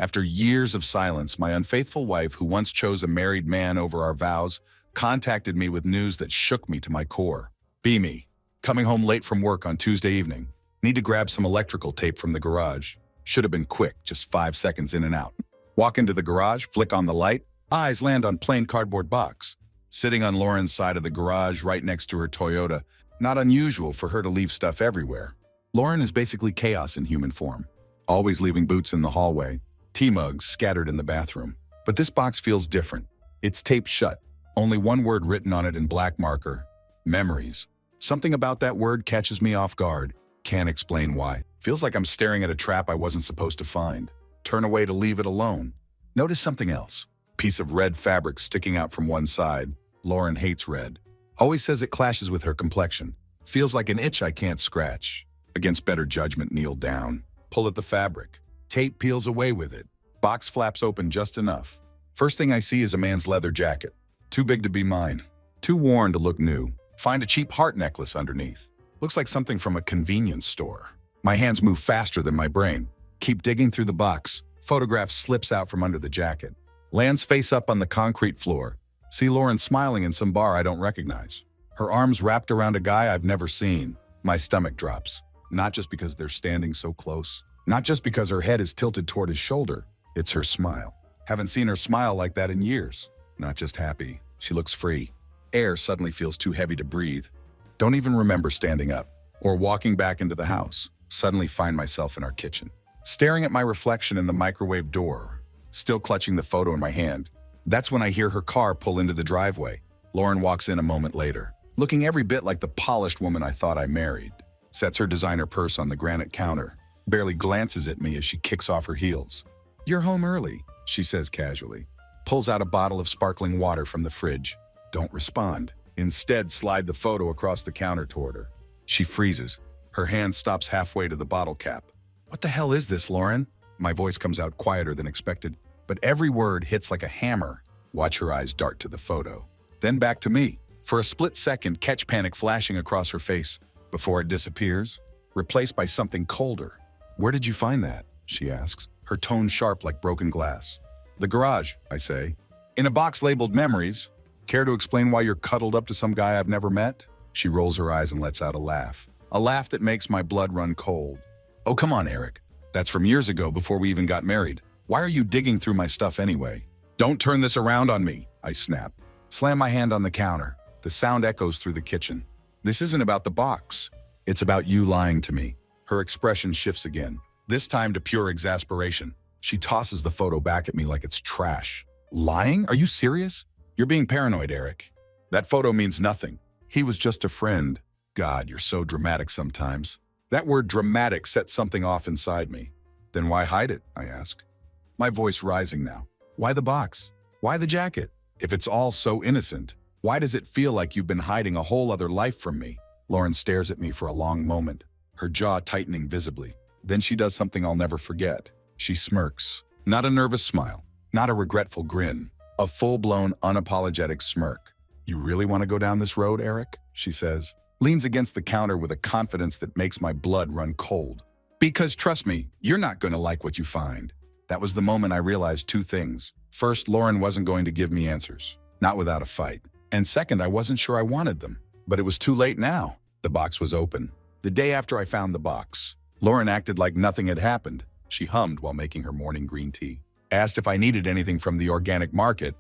After years of silence, my unfaithful wife, who once chose a married man over our vows, contacted me with news that shook me to my core. Be me. Coming home late from work on Tuesday evening. Need to grab some electrical tape from the garage. Should have been quick, just 5 seconds in and out. Walk into the garage, flick on the light, eyes land on plain cardboard box. Sitting on Lauren's side of the garage right next to her Toyota. Not unusual for her to leave stuff everywhere. Lauren is basically chaos in human form. Always leaving boots in the hallway, tea mugs scattered in the bathroom. But this box feels different. It's taped shut. Only one word written on it in black marker. Memories. Something about that word catches me off guard. Can't explain why. Feels like I'm staring at a trap I wasn't supposed to find. Turn away to leave it alone. Notice something else. Piece of red fabric sticking out from one side. Lauren hates red. Always says it clashes with her complexion. Feels like an itch I can't scratch. Against better judgment, kneel down. Pull at the fabric. Tape peels away with it. Box flaps open just enough. First thing I see is a man's leather jacket. Too big to be mine. Too worn to look new. Find a cheap heart necklace underneath. Looks like something from a convenience store. My hands move faster than my brain. Keep digging through the box. Photograph slips out from under the jacket. Lands face up on the concrete floor. See Lauren smiling in some bar I don't recognize. Her arms wrapped around a guy I've never seen. My stomach drops. Not just because they're standing so close. Not just because her head is tilted toward his shoulder. It's her smile. Haven't seen her smile like that in years. Not just happy. She looks free. Air suddenly feels too heavy to breathe. Don't even remember standing up or walking back into the house. Suddenly find myself in our kitchen, staring at my reflection in the microwave door, still clutching the photo in my hand. That's when I hear her car pull into the driveway. Lauren walks in a moment later, looking every bit like the polished woman I thought I married. Sets her designer purse on the granite counter, barely glances at me as she kicks off her heels. "You're home early," she says casually. Pulls out a bottle of sparkling water from the fridge. Don't respond. Instead, slide the photo across the counter toward her. She freezes. Her hand stops halfway to the bottle cap. "What the hell is this, Lauren?" My voice comes out quieter than expected, but every word hits like a hammer. Watch her eyes dart to the photo. Then back to me. For a split second, catch panic flashing across her face before it disappears, replaced by something colder. "Where did you find that?" she asks, her tone sharp like broken glass. "The garage," I say. "In a box labeled memories. Care to explain why you're cuddled up to some guy I've never met?" She rolls her eyes and lets out a laugh. A laugh that makes my blood run cold. "Oh, come on, Eric. That's from years ago before we even got married. Why are you digging through my stuff anyway?" "Don't turn this around on me," I snap. Slam my hand on the counter. The sound echoes through the kitchen. "This isn't about the box. It's about you lying to me." Her expression shifts again, this time to pure exasperation. She tosses the photo back at me like it's trash. "Lying? Are you serious? You're being paranoid, Eric. That photo means nothing. He was just a friend." God, you're so dramatic sometimes. That word dramatic set something off inside me. "Then why hide it?" I ask. My voice rising now. "Why the box? Why the jacket? If it's all so innocent, why does it feel like you've been hiding a whole other life from me?" Lauren stares at me for a long moment, her jaw tightening visibly. Then she does something I'll never forget. She smirks. Not a nervous smile, not a regretful grin, a full-blown, unapologetic smirk. "You really want to go down this road, Eric?" she says. Leans against the counter with a confidence that makes my blood run cold. "Because trust me, you're not going to like what you find." That was the moment I realized two things. First, Lauren wasn't going to give me answers, not without a fight. And second, I wasn't sure I wanted them. But it was too late now. The box was open. The day after I found the box, Lauren acted like nothing had happened. She hummed while making her morning green tea. Asked if I needed anything from the organic market,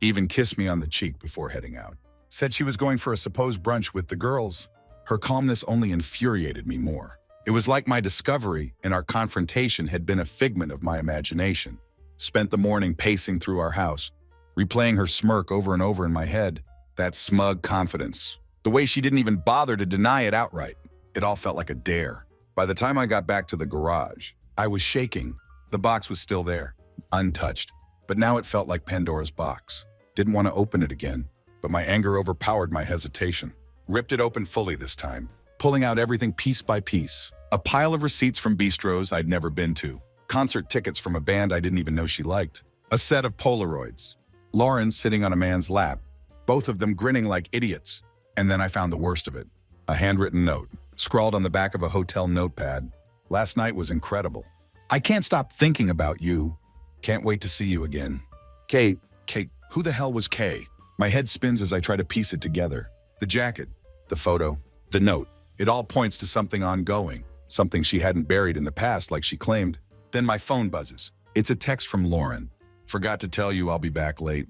even kissed me on the cheek before heading out. Said she was going for a supposed brunch with the girls. Her calmness only infuriated me more. It was like my discovery and our confrontation had been a figment of my imagination. Spent the morning pacing through our house, replaying her smirk over and over in my head. That smug confidence. The way she didn't even bother to deny it outright. It all felt like a dare. By the time I got back to the garage, I was shaking. The box was still there, untouched. But now it felt like Pandora's box. Didn't want to open it again, but my anger overpowered my hesitation. Ripped it open fully this time, pulling out everything piece by piece. A pile of receipts from bistros I'd never been to. Concert tickets from a band I didn't even know she liked. A set of Polaroids. Lauren sitting on a man's lap, both of them grinning like idiots. And then I found the worst of it. A handwritten note, scrawled on the back of a hotel notepad. "Last night was incredible. I can't stop thinking about you. Can't wait to see you again. Kate. Kate. Who the hell was Kay? My head spins as I try to piece it together. The jacket, the photo, the note. It all points to something ongoing, something she hadn't buried in the past like she claimed. Then my phone buzzes. It's a text from Lauren. Forgot to tell you I'll be back late.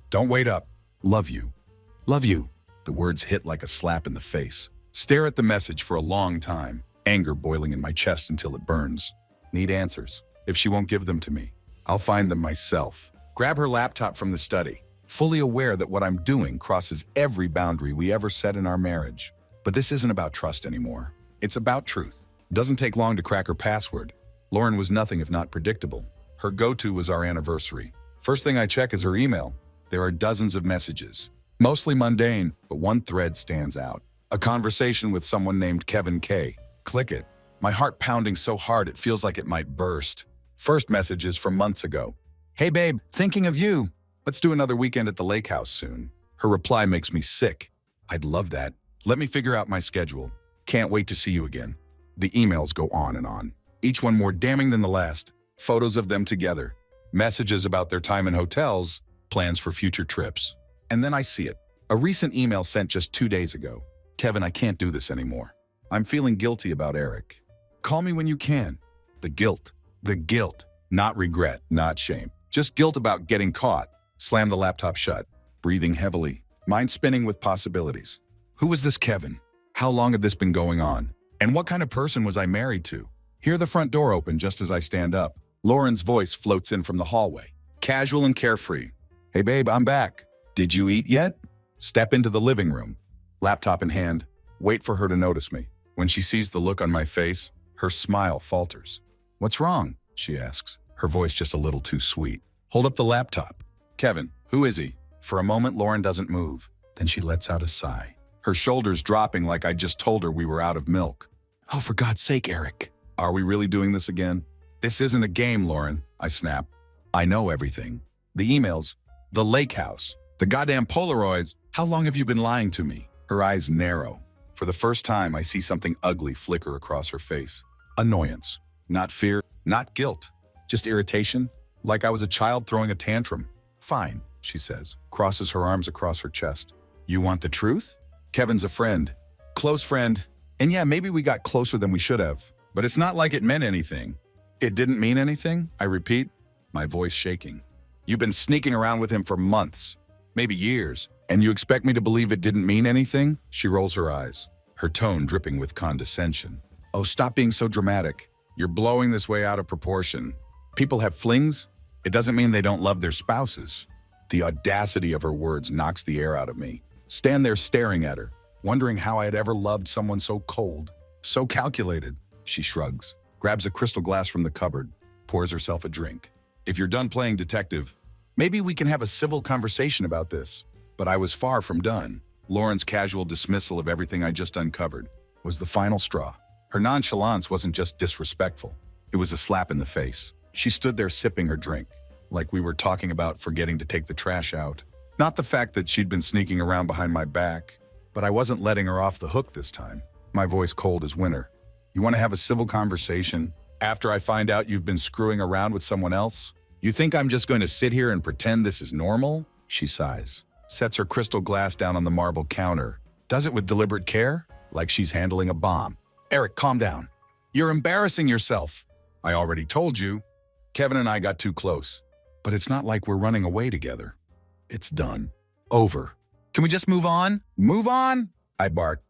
Don't wait up. Love you. Love you. The words hit like a slap in the face. Stare at the message for a long time, anger boiling in my chest until it burns. Need answers. If she won't give them to me, I'll find them myself. Grab her laptop from the study, fully aware that what I'm doing crosses every boundary we ever set in our marriage. But this isn't about trust anymore. It's about truth. Doesn't take long to crack her password. Lauren was nothing if not predictable. Her go-to was our anniversary. First thing I check is her email. There are dozens of messages, mostly mundane, but one thread stands out. A conversation with someone named Kevin K. Click it. My heart pounding so hard it feels like it might burst. First message is from months ago. Hey babe, thinking of you. Let's do another weekend at the lake house soon. Her reply makes me sick. I'd love that. Let me figure out my schedule. Can't wait to see you again. The emails go on and on, each one more damning than the last. Photos of them together, messages about their time in hotels, plans for future trips. And then I see it. A recent email sent just 2 days ago. Kevin, I can't do this anymore. I'm feeling guilty about Eric. Call me when you can. The guilt. The guilt. Not regret, not shame. Just guilt about getting caught. Slam the laptop shut, breathing heavily, mind spinning with possibilities. Who was this Kevin? How long had this been going on? And what kind of person was I married to? Hear the front door open just as I stand up. Lauren's voice floats in from the hallway, casual and carefree. Hey babe, I'm back. Did you eat yet? Step into the living room, laptop in hand, wait for her to notice me. When she sees the look on my face, her smile falters. What's wrong? She asks, her voice just a little too sweet. Hold up the laptop. Kevin, who is he? For a moment, Lauren doesn't move. Then she lets out a sigh, her shoulders dropping like I just told her we were out of milk. Oh, for God's sake, Eric. Are we really doing this again? This isn't a game, Lauren, I snap. I know everything. The emails, the lake house, the goddamn Polaroids. How long have you been lying to me? Her eyes narrow. For the first time, I see something ugly flicker across her face. Annoyance. Not fear, not guilt. Just irritation, like I was a child throwing a tantrum. Fine, she says, crosses her arms across her chest. You want the truth? Kevin's a friend. Close friend. And yeah, maybe we got closer than we should have. But it's not like it meant anything. It didn't mean anything, I repeat, my voice shaking. You've been sneaking around with him for months, maybe years, and you expect me to believe it didn't mean anything? She rolls her eyes, her tone dripping with condescension. Oh, stop being so dramatic. You're blowing this way out of proportion. People have flings. It doesn't mean they don't love their spouses. The audacity of her words knocks the air out of me. Stand there staring at her, wondering how I had ever loved someone so cold, so calculated. She shrugs, grabs a crystal glass from the cupboard, pours herself a drink. If you're done playing detective, maybe we can have a civil conversation about this. But I was far from done. Lauren's casual dismissal of everything I just uncovered was the final straw. Her nonchalance wasn't just disrespectful. It was a slap in the face. She stood there sipping her drink, like we were talking about forgetting to take the trash out. Not the fact that she'd been sneaking around behind my back, but I wasn't letting her off the hook this time. My voice cold as winter. You want to have a civil conversation after I find out you've been screwing around with someone else? You think I'm just going to sit here and pretend this is normal? She sighs, sets her crystal glass down on the marble counter, does it with deliberate care, like she's handling a bomb. Eric, calm down. You're embarrassing yourself. I already told you. Kevin and I got too close, but it's not like we're running away together. It's done. Over. Can we just move on? Move on? I bark.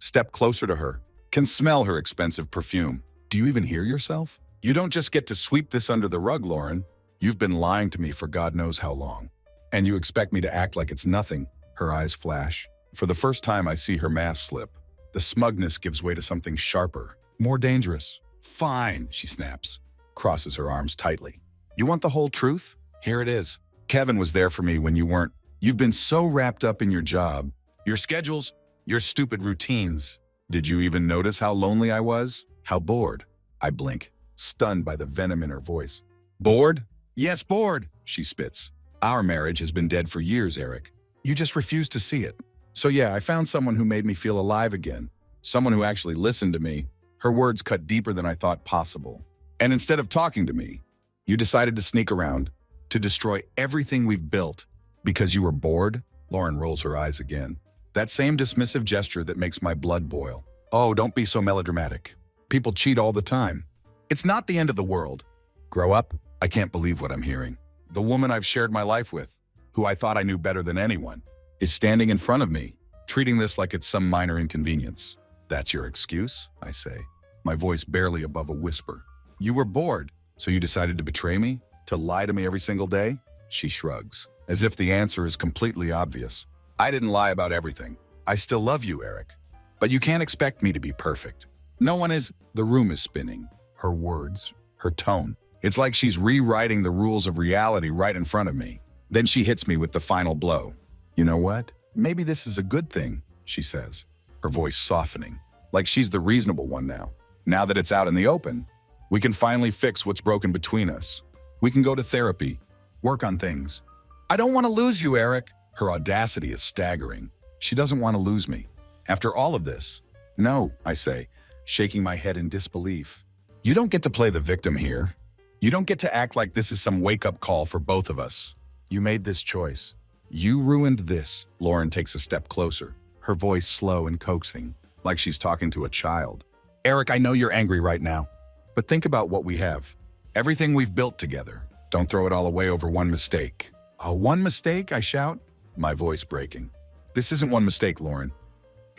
Step closer to her. Can smell her expensive perfume. Do you even hear yourself? You don't just get to sweep this under the rug, Lauren. You've been lying to me for God knows how long. And you expect me to act like it's nothing. Her eyes flash. For the first time, I see her mask slip. The smugness gives way to something sharper, more dangerous. Fine, she snaps, crosses her arms tightly. You want the whole truth? Here it is. Kevin was there for me when you weren't. You've been so wrapped up in your job, your schedules, your stupid routines. Did you even notice how lonely I was? How bored? I blink, stunned by the venom in her voice. Bored? Yes, bored, she spits. Our marriage has been dead for years, Eric. You just refuse to see it. So yeah, I found someone who made me feel alive again. Someone who actually listened to me. Her words cut deeper than I thought possible. And instead of talking to me, You decided to sneak around, to destroy everything we've built because you were bored? Lauren rolls her eyes again. That same dismissive gesture that makes my blood boil. Oh, don't be so melodramatic. People cheat all the time. It's not the end of the world. Grow up? I can't believe what I'm hearing. The woman I've shared my life with, who I thought I knew better than anyone, is standing in front of me, treating this like it's some minor inconvenience. That's your excuse? I say, my voice barely above a whisper. You were bored, so you decided to betray me? To lie to me every single day? She shrugs, as if the answer is completely obvious. I didn't lie about everything. I still love you, Eric. But you can't expect me to be perfect. No one is. The room is spinning. Her words, her tone. It's like she's rewriting the rules of reality right in front of me. Then she hits me with the final blow. You know what? Maybe this is a good thing, she says, her voice softening, like she's the reasonable one now. Now that it's out in the open, we can finally fix what's broken between us. We can go to therapy, work on things. I don't want to lose you, Eric. Her audacity is staggering. She doesn't want to lose me. After all of this, no, I say, shaking my head in disbelief. You don't get to play the victim here. You don't get to act like this is some wake-up call for both of us. You made this choice. You ruined this. Lauren takes a step closer, her voice slow and coaxing, like she's talking to a child. Eric, I know you're angry right now, but think about what we have. Everything we've built together. Don't throw it all away over one mistake. One mistake? I shout, my voice breaking. This isn't one mistake, Lauren.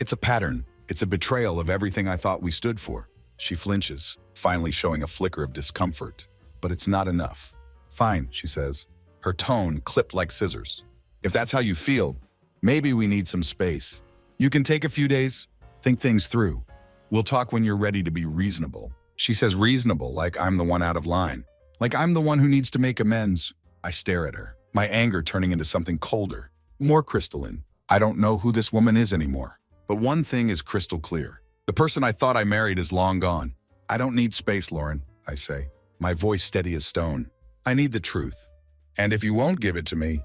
It's a pattern. It's a betrayal of everything I thought we stood for. She flinches, finally showing a flicker of discomfort. But it's not enough. Fine, she says, her tone clipped like scissors. If that's how you feel, maybe we need some space. You can take a few days, think things through. We'll talk when you're ready to be reasonable. She says reasonable like I'm the one out of line, like I'm the one who needs to make amends. I stare at her, my anger turning into something colder, more crystalline. I don't know who this woman is anymore. But one thing is crystal clear. The person I thought I married is long gone. I don't need space, Lauren, I say, my voice steady as stone. I need the truth. And if you won't give it to me,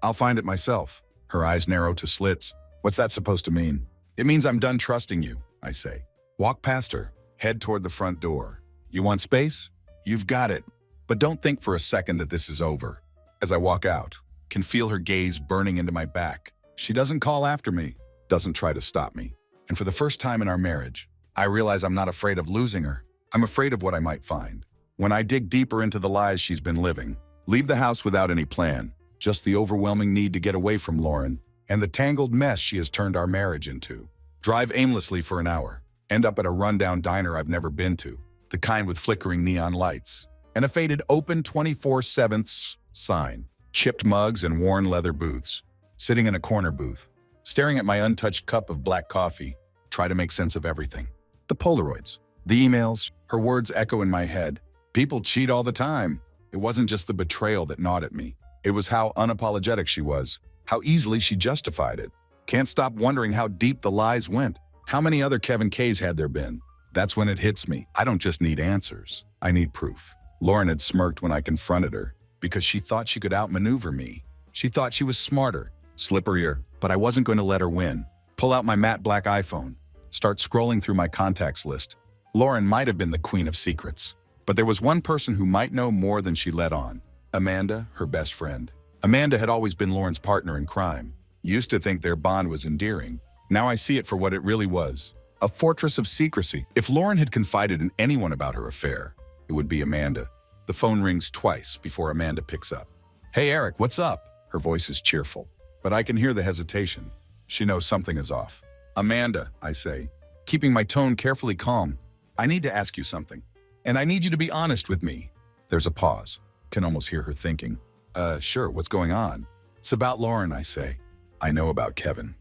I'll find it myself. Her eyes narrow to slits. What's that supposed to mean? It means I'm done trusting you, I say. Walk past her, head toward the front door. You want space? You've got it. But don't think for a second that this is over. As I walk out, can feel her gaze burning into my back. She doesn't call after me, doesn't try to stop me. And for the first time in our marriage, I realize I'm not afraid of losing her. I'm afraid of what I might find. When I dig deeper into the lies she's been living, leave the house without any plan, just the overwhelming need to get away from Lauren and the tangled mess she has turned our marriage into. Drive aimlessly for an hour, end up at a rundown diner I've never been to, the kind with flickering neon lights, and a faded open 24/7 sign, chipped mugs and worn leather booths. Sitting in a corner booth, staring at my untouched cup of black coffee, try to make sense of everything. The Polaroids, the emails, her words echo in my head. People cheat all the time. It wasn't just the betrayal that gnawed at me. It was how unapologetic she was, how easily she justified it. Can't stop wondering how deep the lies went. How many other Kevin K's had there been? That's when it hits me. I don't just need answers. I need proof. Lauren had smirked when I confronted her because she thought she could outmaneuver me. She thought she was smarter, slipperier, but I wasn't going to let her win. Pull out my matte black iPhone, start scrolling through my contacts list. Lauren might have been the queen of secrets, but there was one person who might know more than she let on. Amanda, her best friend. Amanda had always been Lauren's partner in crime. Used to think their bond was endearing. Now I see it for what it really was. A fortress of secrecy. If Lauren had confided in anyone about her affair, it would be Amanda. The phone rings twice before Amanda picks up. Hey, Eric, what's up? Her voice is cheerful, but I can hear the hesitation. She knows something is off. Amanda, I say, keeping my tone carefully calm. I need to ask you something, and I need you to be honest with me. There's a pause. Can almost hear her thinking. Sure, what's going on? It's about Lauren, I say. I know about Kevin.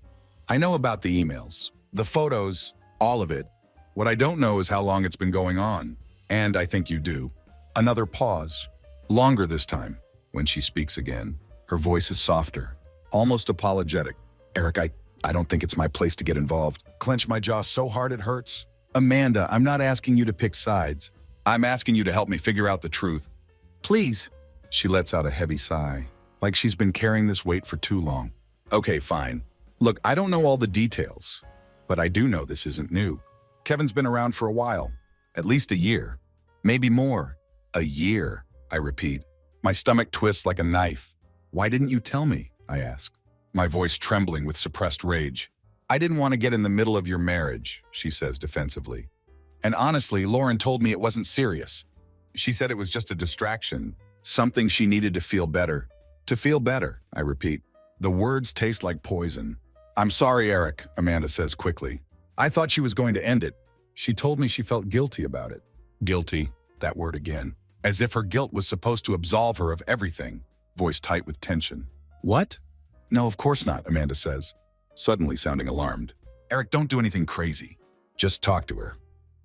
I know about the emails, the photos, all of it. What I don't know is how long it's been going on. And I think you do. Another pause. Longer this time. When she speaks again, her voice is softer, almost apologetic. Eric, I don't think it's my place to get involved. Clench my jaw so hard it hurts. Amanda, I'm not asking you to pick sides. I'm asking you to help me figure out the truth. Please. She lets out a heavy sigh, like she's been carrying this weight for too long. Okay, fine. Look, I don't know all the details, but I do know this isn't new. Kevin's been around for a while, at least a year, maybe more. A year. I repeat. My stomach twists like a knife. Why didn't you tell me? I ask, my voice trembling with suppressed rage. I didn't want to get in the middle of your marriage, she says defensively. And honestly, Lauren told me it wasn't serious. She said it was just a distraction, something she needed to feel better. To feel better, I repeat. The words taste like poison. I'm sorry, Eric, Amanda says quickly. I thought she was going to end it. She told me she felt guilty about it. Guilty, that word again. As if her guilt was supposed to absolve her of everything, voice tight with tension. What? No, of course not, Amanda says, suddenly sounding alarmed. Eric, don't do anything crazy. Just talk to her.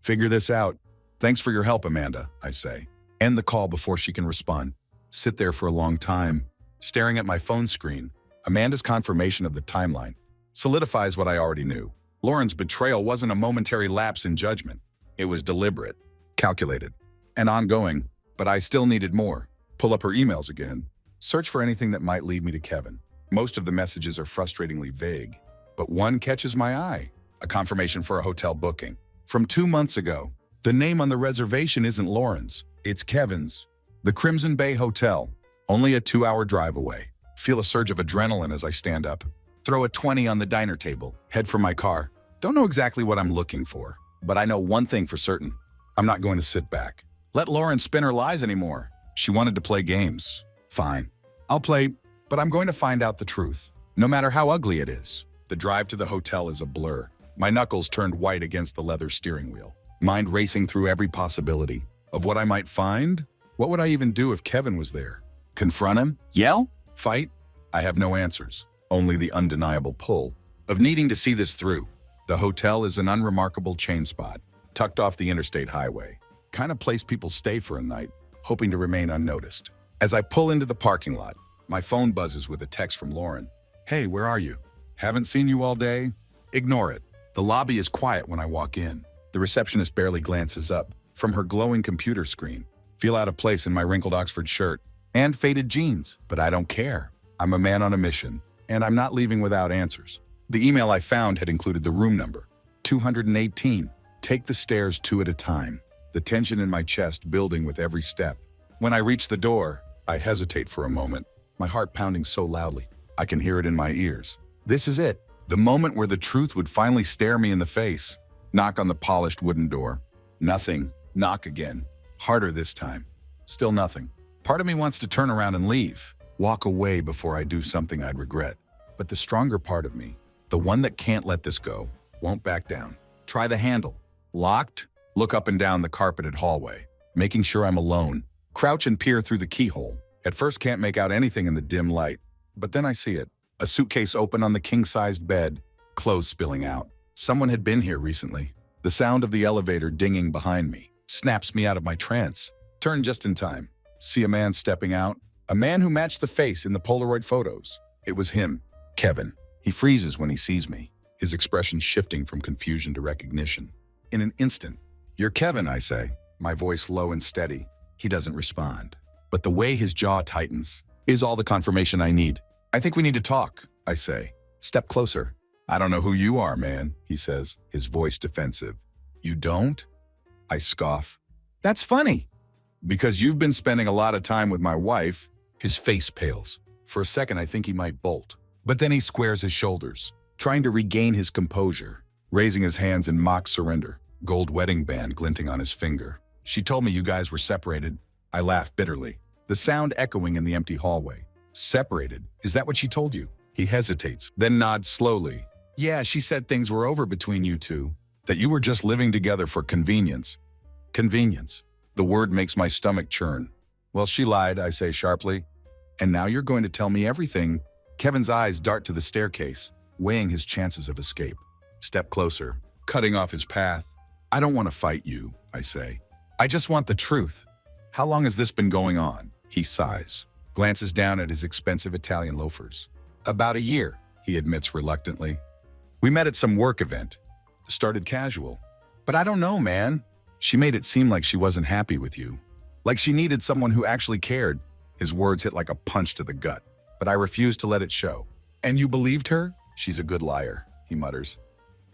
Figure this out. Thanks for your help, Amanda, I say. End the call before she can respond. Sit there for a long time, staring at my phone screen. Amanda's confirmation of the timeline solidifies what I already knew. Lauren's betrayal wasn't a momentary lapse in judgment. It was deliberate, calculated, and ongoing, but I still needed more. Pull up her emails again. Search for anything that might lead me to Kevin. Most of the messages are frustratingly vague, but one catches my eye. A confirmation for a hotel booking. From 2 months ago. The name on the reservation isn't Lauren's, it's Kevin's. The Crimson Bay Hotel, only a 2-hour drive away. Feel a surge of adrenaline as I stand up. Throw a 20 on the diner table, head for my car. Don't know exactly what I'm looking for, but I know one thing for certain. I'm not going to sit back. Let Lauren spin her lies anymore. She wanted to play games. Fine. I'll play, but I'm going to find out the truth, no matter how ugly it is. The drive to the hotel is a blur. My knuckles turned white against the leather steering wheel. Mind racing through every possibility of what I might find. What would I even do if Kevin was there? Confront him? Yell? Fight? I have no answers. Only the undeniable pull of needing to see this through. The hotel is an unremarkable chain spot, tucked off the interstate highway. Kind of place people stay for a night, hoping to remain unnoticed. As I pull into the parking lot, my phone buzzes with a text from Lauren. Hey, where are you? Haven't seen you all day? Ignore it. The lobby is quiet when I walk in. The receptionist barely glances up from her glowing computer screen. Feel out of place in my wrinkled Oxford shirt and faded jeans, but I don't care. I'm a man on a mission, and I'm not leaving without answers. The email I found had included the room number, 218. Take the stairs 2 at a time. The tension in my chest building with every step. When I reach the door, I hesitate for a moment, my heart pounding so loudly, I can hear it in my ears. This is it, the moment where the truth would finally stare me in the face. Knock on the polished wooden door. Nothing. Knock again. Harder this time. Still nothing. Part of me wants to turn around and leave, walk away before I do something I'd regret. But the stronger part of me, the one that can't let this go, won't back down. Try the handle. Locked? Look up and down the carpeted hallway, making sure I'm alone. Crouch and peer through the keyhole. At first can't make out anything in the dim light, but then I see it. A suitcase open on the king-sized bed, clothes spilling out. Someone had been here recently. The sound of the elevator dinging behind me snaps me out of my trance. Turn just in time. See a man stepping out. A man who matched the face in the Polaroid photos. It was him, Kevin. He freezes when he sees me, his expression shifting from confusion to recognition. In an instant, "You're Kevin," I say, my voice low and steady. He doesn't respond. But the way his jaw tightens is all the confirmation I need. "I think we need to talk," I say. "Step closer." "I don't know who you are, man," he says, his voice defensive. "You don't?" I scoff. "That's funny." "Because you've been spending a lot of time with my wife." His face pales. For a second, I think he might bolt. But then he squares his shoulders, trying to regain his composure, raising his hands in mock surrender, gold wedding band glinting on his finger. "She told me you guys were separated." I laugh bitterly, the sound echoing in the empty hallway. "Separated? Is that what she told you?" He hesitates, then nods slowly. "Yeah, she said things were over between you two, that you were just living together for convenience." Convenience. The word makes my stomach churn. "Well, she lied," I say sharply. "And now you're going to tell me everything." Kevin's eyes dart to the staircase, weighing his chances of escape. Step closer, cutting off his path. "I don't want to fight you," I say. "I just want the truth. How long has this been going on?" He sighs, glances down at his expensive Italian loafers. "About a year," he admits reluctantly. "We met at some work event. Started casual. But I don't know, man. She made it seem like she wasn't happy with you. Like she needed someone who actually cared." His words hit like a punch to the gut, but I refuse to let it show. "And you believed her?" "She's a good liar," he mutters.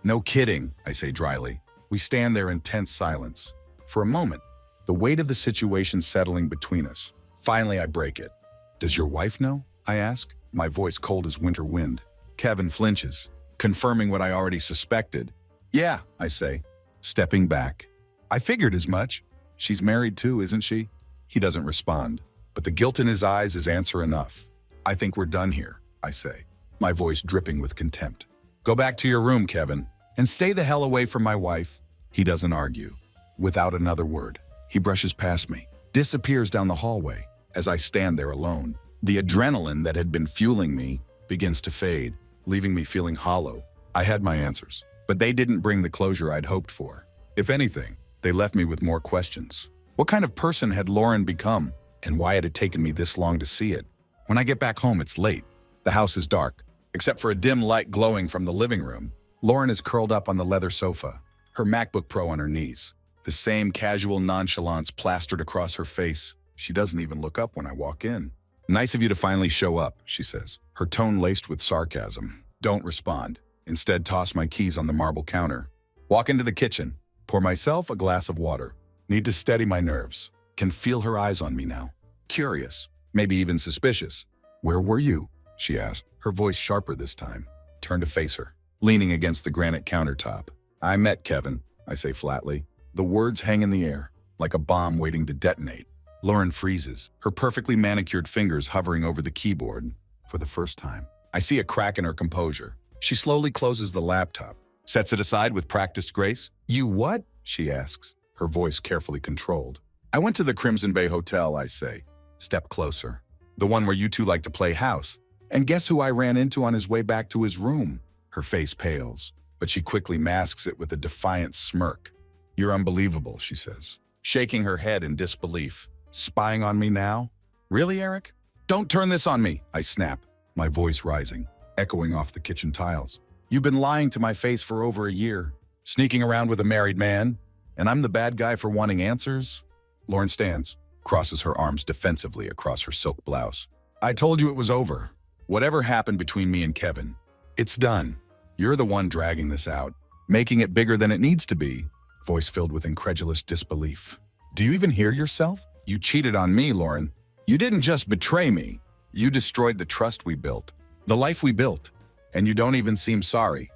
"No kidding," I say dryly. We stand there in tense silence. For a moment, the weight of the situation settling between us. Finally, I break it. Does your wife know? I ask, my voice cold as winter wind. Kevin flinches, confirming what I already suspected. Yeah, I say, stepping back. I figured as much. She's married too, isn't she? He doesn't respond, but the guilt in his eyes is answer enough. I think we're done here, I say, my voice dripping with contempt. Go back to your room, Kevin, and stay the hell away from my wife. He doesn't argue. Without another word, he brushes past me, disappears down the hallway. As I stand there alone, the adrenaline that had been fueling me begins to fade, leaving me feeling hollow. I had my answers, but they didn't bring the closure I'd hoped for. If anything, they left me with more questions. What kind of person had Lauren become, and why had it taken me this long to see it? When I get back home, it's late. The house is dark, except for a dim light glowing from the living room. Lauren is curled up on the leather sofa, her MacBook Pro on her knees. The same casual nonchalance plastered across her face. She doesn't even look up when I walk in. Nice of you to finally show up, she says, her tone laced with sarcasm. Don't respond. Instead, toss my keys on the marble counter. Walk into the kitchen. Pour myself a glass of water. Need to steady my nerves. Can feel her eyes on me now. Curious, maybe even suspicious. Where were you? She asked, her voice sharper this time. Turn to face her, leaning against the granite countertop. I met Kevin, I say flatly. The words hang in the air, like a bomb waiting to detonate. Lauren freezes, her perfectly manicured fingers hovering over the keyboard. For the first time, I see a crack in her composure. She slowly closes the laptop, sets it aside with practiced grace. You what? She asks, her voice carefully controlled. I went to the Crimson Bay Hotel, I say. Step closer. The one where you two like to play house. And guess who I ran into on his way back to his room? Her face pales, but she quickly masks it with a defiant smirk. You're unbelievable, she says, shaking her head in disbelief. Spying on me now? Really, Eric? Don't turn this on me, I snap, my voice rising, echoing off the kitchen tiles. You've been lying to my face for over a year, sneaking around with a married man, and I'm the bad guy for wanting answers? Lauren stands, crosses her arms defensively across her silk blouse. I told you it was over. Whatever happened between me and Kevin, it's done. You're the one dragging this out, making it bigger than it needs to be, voice filled with incredulous disbelief. Do you even hear yourself? You cheated on me, Lauren. You didn't just betray me. You destroyed the trust we built, the life we built, and you don't even seem sorry.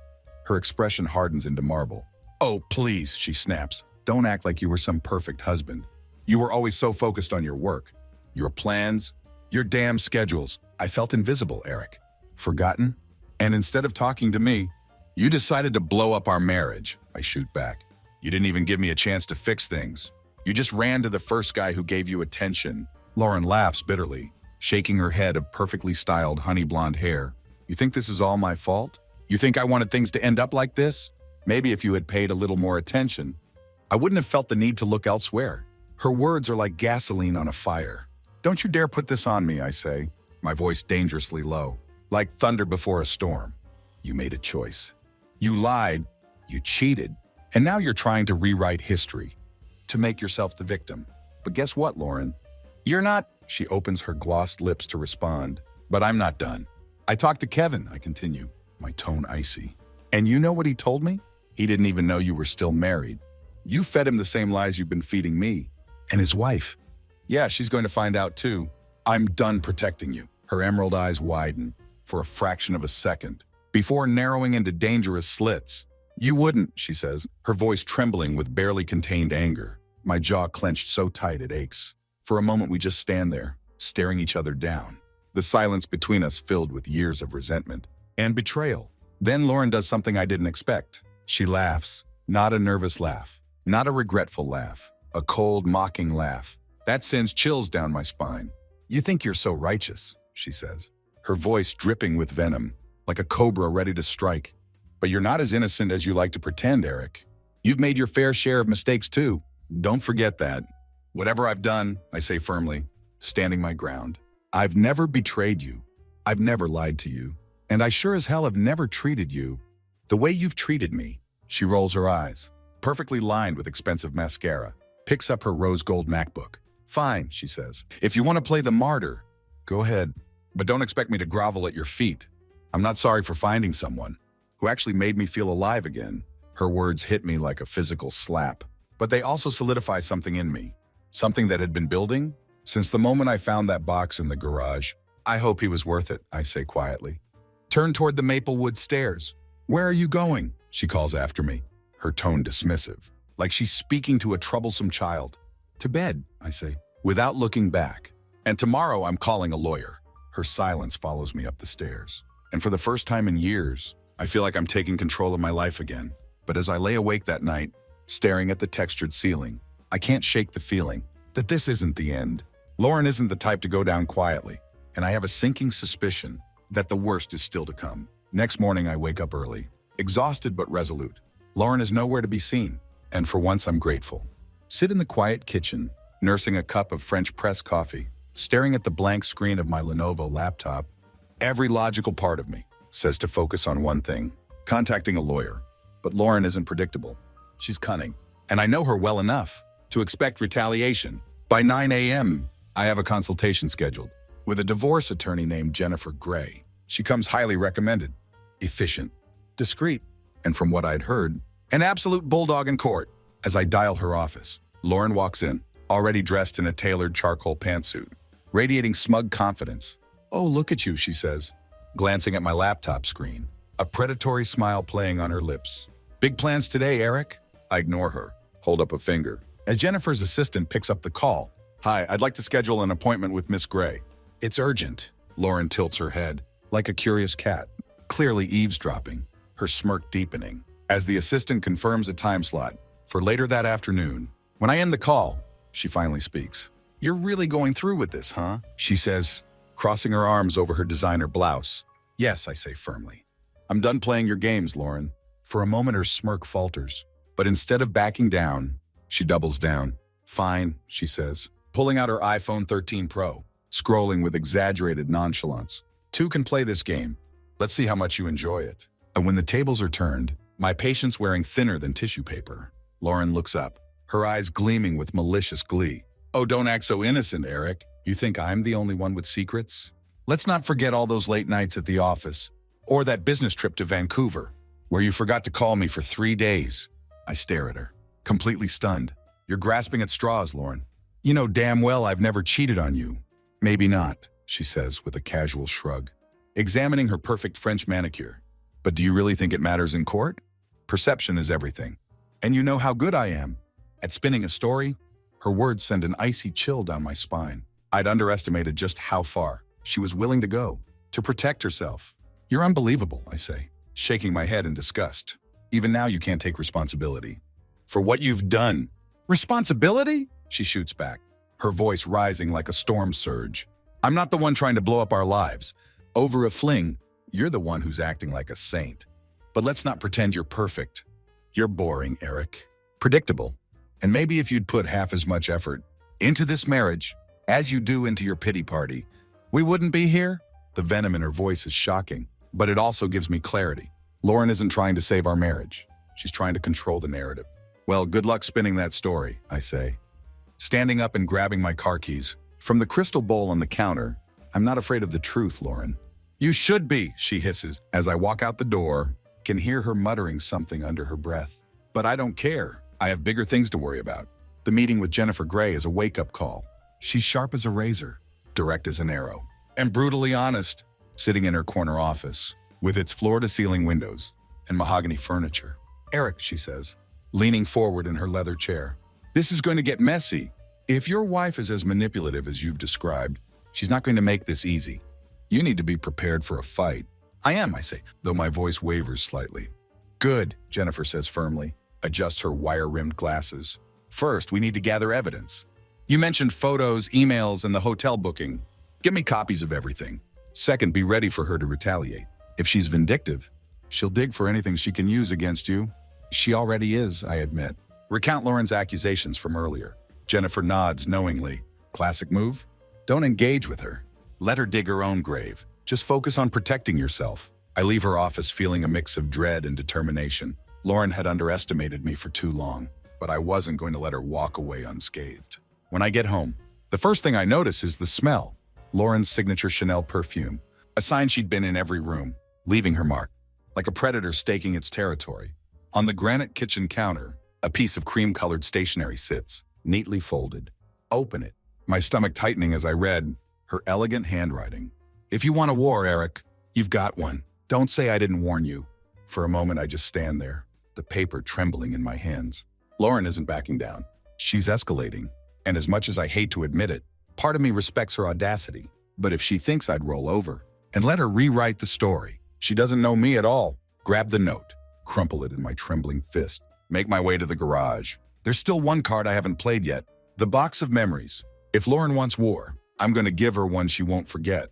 Her expression hardens into marble. Oh, please, she snaps. Don't act like you were some perfect husband. You were always so focused on your work, your plans, your damn schedules. I felt invisible, Eric. Forgotten? And instead of talking to me, you decided to blow up our marriage. I shoot back. You didn't even give me a chance to fix things. You just ran to the first guy who gave you attention. Lauren laughs bitterly, shaking her head of perfectly styled honey blonde hair. You think this is all my fault? You think I wanted things to end up like this? Maybe if you had paid a little more attention, I wouldn't have felt the need to look elsewhere. Her words are like gasoline on a fire. Don't you dare put this on me, I say, my voice dangerously low, like thunder before a storm. You made a choice. You lied, you cheated, and now you're trying to rewrite history, to make yourself the victim. But guess what, Lauren? You're not. She opens her glossed lips to respond, but I'm not done. I talked to Kevin, I continue, my tone icy. And you know what he told me? He didn't even know you were still married. You fed him the same lies you've been feeding me. And his wife. Yeah, she's going to find out too. I'm done protecting you. Her emerald eyes widen for a fraction of a second before narrowing into dangerous slits. You wouldn't, she says, her voice trembling with barely contained anger. My jaw clenched so tight it aches. For a moment we just stand there, staring each other down. The silence between us filled with years of resentment and betrayal. Then Lauren does something I didn't expect. She laughs, not a nervous laugh, not a regretful laugh, a cold, mocking laugh. That sends chills down my spine. You think you're so righteous, she says, her voice dripping with venom, like a cobra ready to strike. But you're not as innocent as you like to pretend, Eric. You've made your fair share of mistakes too. Don't forget that. Whatever I've done, I say firmly, standing my ground. I've never betrayed you. I've never lied to you. And I sure as hell have never treated you the way you've treated me. She rolls her eyes, perfectly lined with expensive mascara, picks up her rose gold MacBook. Fine, she says. If you want to play the martyr, go ahead. But don't expect me to grovel at your feet. I'm not sorry for finding someone who actually made me feel alive again. Her words hit me like a physical slap. But they also solidify something in me. Something that had been building, Since the moment I found that box in the garage. I hope he was worth it, I say quietly. Turn toward the Maplewood stairs. Where are you going? She calls after me, her tone dismissive, like she's speaking to a troublesome child. To bed, I say, without looking back. And tomorrow I'm calling a lawyer. Her silence follows me up the stairs. And for the first time in years, I feel like I'm taking control of my life again. But as I lay awake that night, staring at the textured ceiling, I can't shake the feeling that this isn't the end. Lauren isn't the type to go down quietly, and I have a sinking suspicion that the worst is still to come. Next morning, I wake up early, exhausted but resolute. Lauren is nowhere to be seen, and for once I'm grateful. Sit in the quiet kitchen, nursing a cup of French press coffee, staring at the blank screen of my Lenovo laptop. Every logical part of me says to focus on one thing, contacting a lawyer. But Lauren isn't predictable. She's cunning, and I know her well enough to expect retaliation. By 9 a.m., I have a consultation scheduled with a divorce attorney named Jennifer Gray. She comes highly recommended, efficient, discreet, and from what I'd heard, an absolute bulldog in court. As I dial her office, Lauren walks in, already dressed in a tailored charcoal pantsuit, radiating smug confidence. "Oh, look at you," she says, glancing at my laptop screen, a predatory smile playing on her lips. "Big plans today, Eric?" I ignore her, hold up a finger. As Jennifer's assistant picks up the call, "Hi, I'd like to schedule an appointment with Miss Gray." "It's urgent." Lauren tilts her head, like a curious cat, clearly eavesdropping, her smirk deepening, as the assistant confirms a time slot for later that afternoon. When I end the call, she finally speaks. "You're really going through with this, huh?" she says, crossing her arms over her designer blouse. "Yes," I say firmly. "I'm done playing your games, Lauren." For a moment, her smirk falters, but instead of backing down, she doubles down. "Fine," she says, pulling out her iPhone 13 Pro, scrolling with exaggerated nonchalance. "Two can play this game. Let's see how much you enjoy it." And when the tables are turned, my patience wearing thinner than tissue paper, Lauren looks up, her eyes gleaming with malicious glee. "Oh, don't act so innocent, Eric. You think I'm the only one with secrets? Let's not forget all those late nights at the office, or that business trip to Vancouver, where you forgot to call me for 3 days. I stare at her, completely stunned. "You're grasping at straws, Lauren. You know damn well I've never cheated on you." "Maybe not," she says with a casual shrug, examining her perfect French manicure. "But do you really think it matters in court? Perception is everything. And you know how good I am at spinning a story." Her words send an icy chill down my spine. I'd underestimated just how far she was willing to go to protect herself. "You're unbelievable," I say, shaking my head in disgust. "Even now you can't take responsibility for what you've done." "Responsibility?" she shoots back, her voice rising like a storm surge. "I'm not the one trying to blow up our lives over a fling. You're the one who's acting like a saint. But let's not pretend you're perfect. You're boring, Eric. Predictable. And maybe if you'd put half as much effort into this marriage as you do into your pity party, we wouldn't be here." The venom in her voice is shocking, but it also gives me clarity. Lauren isn't trying to save our marriage. She's trying to control the narrative. "Well, good luck spinning that story," I say, standing up and grabbing my car keys. From the crystal bowl on the counter, "I'm not afraid of the truth, Lauren." "You should be," she hisses. As I walk out the door, can hear her muttering something under her breath. But I don't care. I have bigger things to worry about. The meeting with Jennifer Gray is a wake-up call. She's sharp as a razor, direct as an arrow, and brutally honest, sitting in her corner office, with its floor-to-ceiling windows and mahogany furniture. "Eric," she says, leaning forward in her leather chair, "this is going to get messy. If your wife is as manipulative as you've described, she's not going to make this easy. You need to be prepared for a fight." "I am," I say, though my voice wavers slightly. "Good," Jennifer says firmly, adjusts her wire-rimmed glasses. "First, we need to gather evidence. You mentioned photos, emails, and the hotel booking. Get me copies of everything. Second, be ready for her to retaliate. If she's vindictive, she'll dig for anything she can use against you." "She already is," I admit. "Recount Lauren's accusations from earlier." Jennifer nods knowingly. Classic move? Don't engage with her. Let her dig her own grave. Just focus on protecting yourself. I leave her office feeling a mix of dread and determination. Lauren had underestimated me for too long, but I wasn't going to let her walk away unscathed. When I get home, the first thing I notice is the smell. Lauren's signature Chanel perfume, a sign she'd been in every room, leaving her mark, like a predator staking its territory. On the granite kitchen counter, a piece of cream-colored stationery sits, neatly folded. Open it, my stomach tightening as I read her elegant handwriting. If you want a war, Eric, you've got one. Don't say I didn't warn you. For a moment, I just stand there, the paper trembling in my hands. Lauren isn't backing down. She's escalating. And as much as I hate to admit it, part of me respects her audacity. But if she thinks I'd roll over and let her rewrite the story, she doesn't know me at all. Grab the note, crumple it in my trembling fist, make my way to the garage. There's still one card I haven't played yet, the box of memories. If Lauren wants war, I'm going to give her one she won't forget.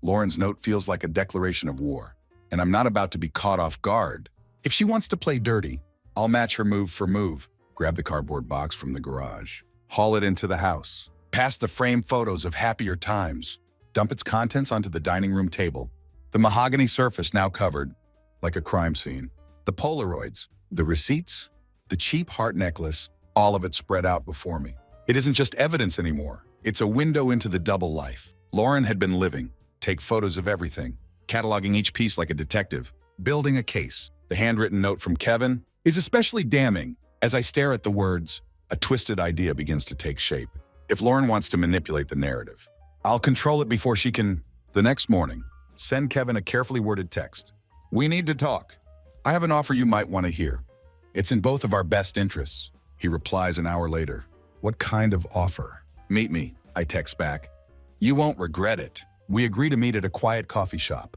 Lauren's note feels like a declaration of war, and I'm not about to be caught off guard. If she wants to play dirty, I'll match her move for move. Grab the cardboard box from the garage, haul it into the house, past the framed photos of happier times, dump its contents onto the dining room table, the mahogany surface now covered like a crime scene, the Polaroids, the receipts, the cheap heart necklace, all of it spread out before me. It isn't just evidence anymore. It's a window into the double life Lauren had been living. Take photos of everything, cataloging each piece like a detective, building a case. The handwritten note from Kevin is especially damning as I stare at the words. A twisted idea begins to take shape. If Lauren wants to manipulate the narrative, I'll control it before she can. The next morning, send Kevin a carefully worded text. We need to talk. I have an offer you might want to hear. It's in both of our best interests. He replies an hour later. What kind of offer? Meet me, I text back. You won't regret it. We agree to meet at a quiet coffee shop.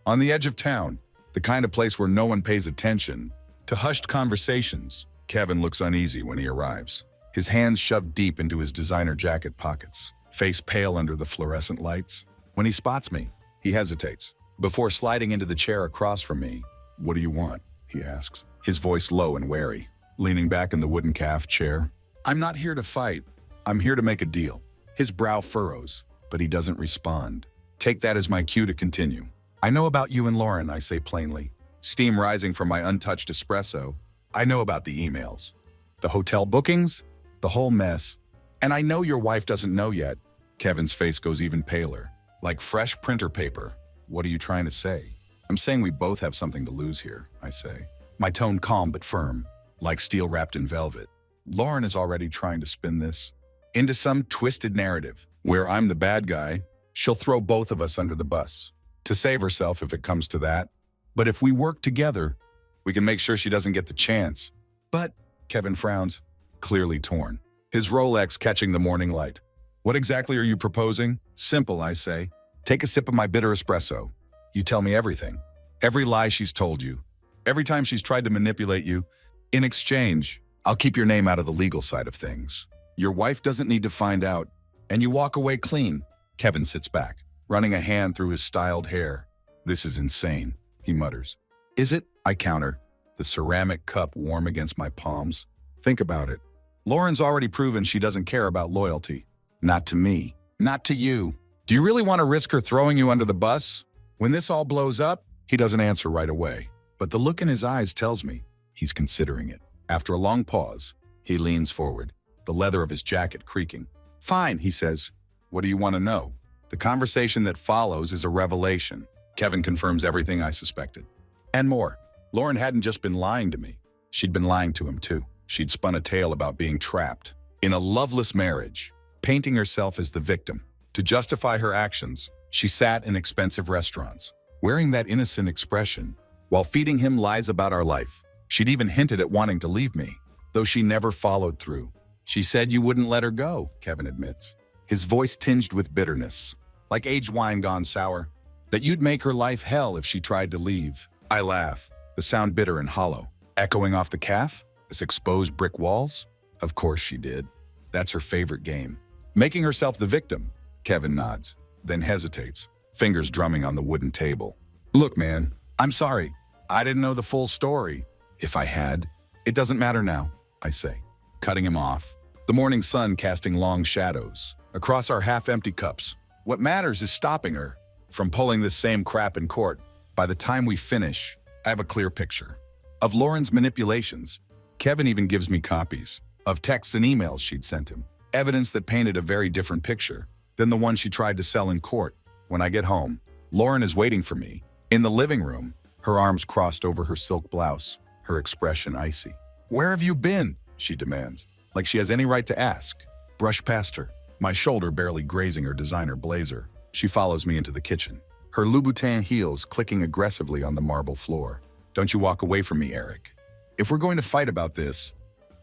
On the edge of town, the kind of place where no one pays attention to hushed conversations. Kevin looks uneasy when he arrives. His hands shoved deep into his designer jacket pockets, face pale under the fluorescent lights. When he spots me, he hesitates. Before sliding into the chair across from me, what do you want? He asks, his voice low and wary, leaning back in the wooden calf chair. I'm not here to fight. I'm here to make a deal. His brow furrows, but he doesn't respond. Take that as my cue to continue. I know about you and Lauren, I say plainly. Steam rising from my untouched espresso. I know about the emails, the hotel bookings, the whole mess. And I know your wife doesn't know yet. Kevin's face goes even paler, like fresh printer paper. What are you trying to say? I'm saying we both have something to lose here, I say. My tone calm but firm, like steel wrapped in velvet. Lauren is already trying to spin this into some twisted narrative where I'm the bad guy. She'll throw both of us under the bus to save herself if it comes to that. But if we work together, we can make sure she doesn't get the chance. But, Kevin frowns, clearly torn, his Rolex catching the morning light. What exactly are you proposing? Simple, I say. Take a sip of my bitter espresso. You tell me everything. Every lie she's told you. Every time she's tried to manipulate you. In exchange, I'll keep your name out of the legal side of things. Your wife doesn't need to find out, and you walk away clean. Kevin sits back, running a hand through his styled hair. This is insane, he mutters. Is it? I counter, the ceramic cup warm against my palms. Think about it. Lauren's already proven she doesn't care about loyalty. Not to me. Not to you. Do you really want to risk her throwing you under the bus? When this all blows up, he doesn't answer right away. But the look in his eyes tells me he's considering it. After a long pause, he leans forward, the leather of his jacket creaking. Fine, he says. What do you want to know? The conversation that follows is a revelation. Kevin confirms everything I suspected. And more. Lauren hadn't just been lying to me. She'd been lying to him too. She'd spun a tale about being trapped in a loveless marriage, painting herself as the victim. To justify her actions, she sat in expensive restaurants, wearing that innocent expression, while feeding him lies about our life. She'd even hinted at wanting to leave me, though she never followed through. She said you wouldn't let her go, Kevin admits, his voice tinged with bitterness, like aged wine gone sour, that you'd make her life hell if she tried to leave. I laugh, the sound bitter and hollow, echoing off the calf, as exposed brick walls. Of course she did. That's her favorite game. Making herself the victim. Kevin nods, then hesitates, fingers drumming on the wooden table. Look, man, I'm sorry. I didn't know the full story. If I had, it doesn't matter now, I say, cutting him off. The morning sun casting long shadows across our half-empty cups. What matters is stopping her from pulling this same crap in court. By the time we finish, I have a clear picture of Lauren's manipulations. Kevin even gives me copies of texts and emails she'd sent him, evidence that painted a very different picture than the one she tried to sell in court. When I get home, Lauren is waiting for me in the living room, her arms crossed over her silk blouse, her expression icy. Where have you been? She demands, like she has any right to ask. Brush past her. my shoulder barely grazing her designer blazer. She follows me into the kitchen, her Louboutin heels clicking aggressively on the marble floor. Don't you walk away from me, Eric. If we're going to fight about this,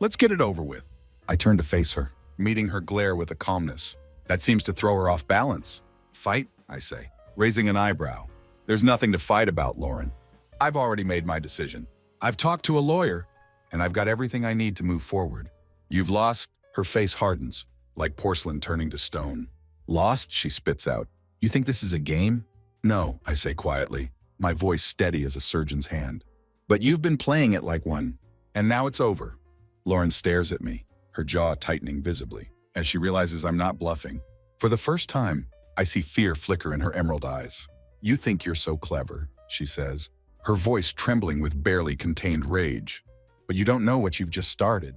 let's get it over with. I turn to face her, meeting her glare with a calmness that seems to throw her off balance. Fight, I say, raising an eyebrow. There's nothing to fight about, Lauren. I've already made my decision. I've talked to a lawyer, and I've got everything I need to move forward. You've lost? Her face hardens, like porcelain turning to stone. Lost? She spits out. You think this is a game? No, I say quietly, my voice steady as a surgeon's hand. But you've been playing it like one, and now it's over. Lauren stares at me, her jaw tightening visibly, as she realizes I'm not bluffing. For the first time, I see fear flicker in her emerald eyes. You think you're so clever, she says, her voice trembling with barely contained rage. But you don't know what you've just started.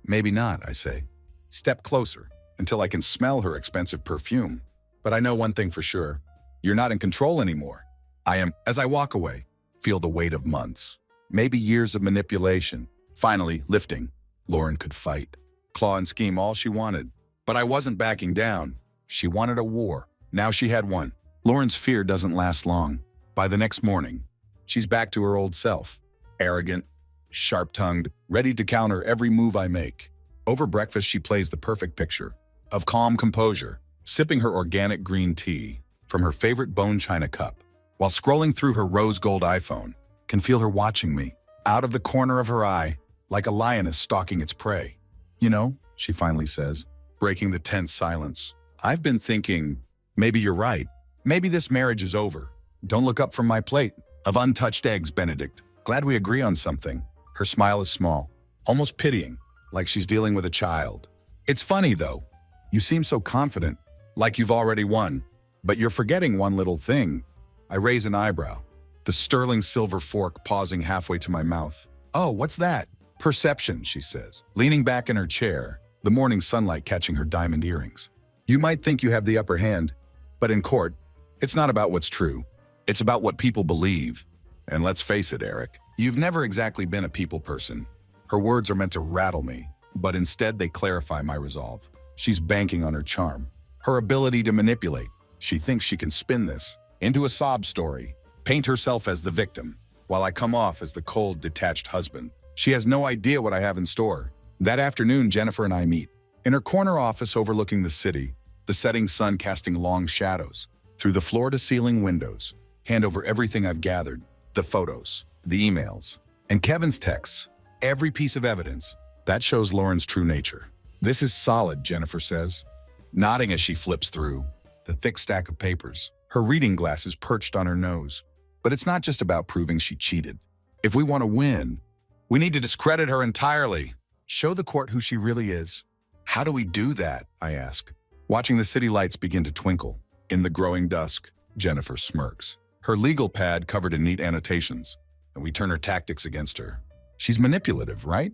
Maybe not, I say. Step closer, until I can smell her expensive perfume. But I know one thing for sure. You're not in control anymore. I am. As I walk away, feel the weight of months, maybe years of manipulation, finally lifting. Lauren could fight, claw and scheme all she wanted. But I wasn't backing down. She wanted a war. Now she had one. Lauren's fear doesn't last long. By the next morning, she's back to her old self. Arrogant, sharp-tongued, ready to counter every move I make. Over breakfast, she plays the perfect picture of calm composure, sipping her organic green tea from her favorite bone china cup, while scrolling through her rose gold iPhone. Can feel her watching me, out of the corner of her eye, like a lioness stalking its prey. You know, she finally says, breaking the tense silence. I've been thinking, maybe you're right. Maybe this marriage is over. Don't look up from my plate of untouched eggs, Benedict. Glad we agree on something. Her smile is small, almost pitying, like she's dealing with a child. It's funny, though. You seem so confident, like you've already won. But you're forgetting one little thing. I raise an eyebrow, the sterling silver fork pausing halfway to my mouth. Oh, what's that? Perception, she says, leaning back in her chair, the morning sunlight catching her diamond earrings. You might think you have the upper hand, but in court, it's not about what's true. It's about what people believe. And let's face it, Eric, you've never exactly been a people person. Her words are meant to rattle me, but instead they clarify my resolve. She's banking on her charm, her ability to manipulate. She thinks she can spin this into a sob story, paint herself as the victim, while I come off as the cold, detached husband. She has no idea what I have in store. That afternoon, Jennifer and I meet. In her corner office overlooking the city, the setting sun casting long shadows through the floor-to-ceiling windows. Hand over everything I've gathered, the photos, the emails, and Kevin's texts, every piece of evidence. That shows Lauren's true nature. This is solid, Jennifer says, nodding as she flips through the thick stack of papers, her reading glasses perched on her nose. But it's not just about proving she cheated. If we want to win, we need to discredit her entirely. Show the court who she really is. How do we do that? I ask, watching the city lights begin to twinkle. In the growing dusk, Jennifer smirks, her legal pad covered in neat annotations, and we turn her tactics against her. She's manipulative, right?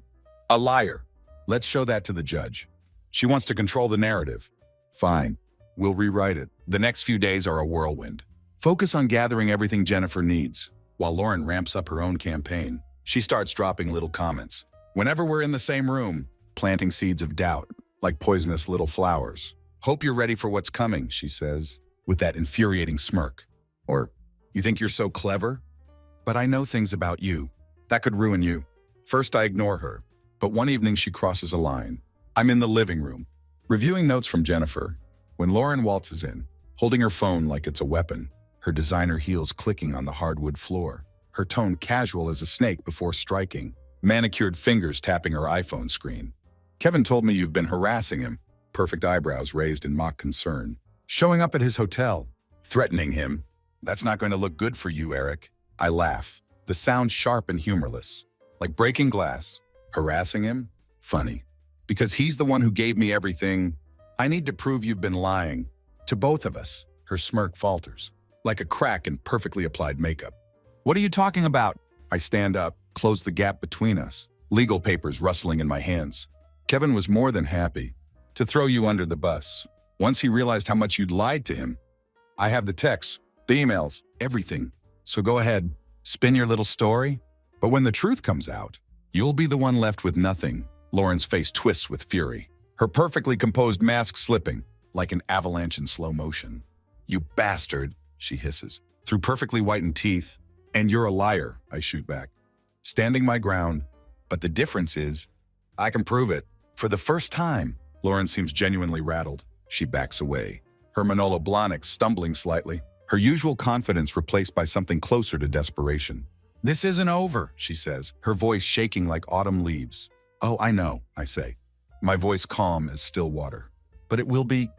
A liar. Let's show that to the judge. She wants to control the narrative. Fine. We'll rewrite it. The next few days are a whirlwind. Focus on gathering everything Jennifer needs, while Lauren ramps up her own campaign. She starts dropping little comments. Whenever we're in the same room, planting seeds of doubt, like poisonous little flowers. Hope you're ready for what's coming, she says, with that infuriating smirk. Or, you think you're so clever? But I know things about you. That could ruin you. First, I ignore her. But one evening, she crosses a line. I'm in the living room, reviewing notes from Jennifer, when Lauren waltzes in, holding her phone like it's a weapon, her designer heels clicking on the hardwood floor, her tone casual as a snake before striking, manicured fingers tapping her iPhone screen. Kevin told me you've been harassing him, perfect eyebrows raised in mock concern. Showing up at his hotel, threatening him. That's not going to look good for you, Eric. I laugh, the sound sharp and humorless, like breaking glass. Harassing him? Funny. Because he's the one who gave me everything. I need to prove you've been lying. To both of us. Her smirk falters, like a crack in perfectly applied makeup. What are you talking about? I stand up, close the gap between us, legal papers rustling in my hands. Kevin was more than happy to throw you under the bus. Once he realized how much you'd lied to him. I have the texts, the emails, everything. So go ahead, spin your little story. But when the truth comes out, you'll be the one left with nothing. Lauren's face twists with fury, her perfectly composed mask slipping. like an avalanche in slow motion. "You bastard," she hisses, through perfectly whitened teeth. "And you're a liar," I shoot back, standing my ground. But the difference is, I can prove it. For the first time, Lauren seems genuinely rattled. She backs away, her Manolo Blahnik stumbling slightly, her usual confidence replaced by something closer to desperation. "This isn't over," she says, her voice shaking like autumn leaves. "Oh, I know," I say, my voice calm as still water. "But it will be.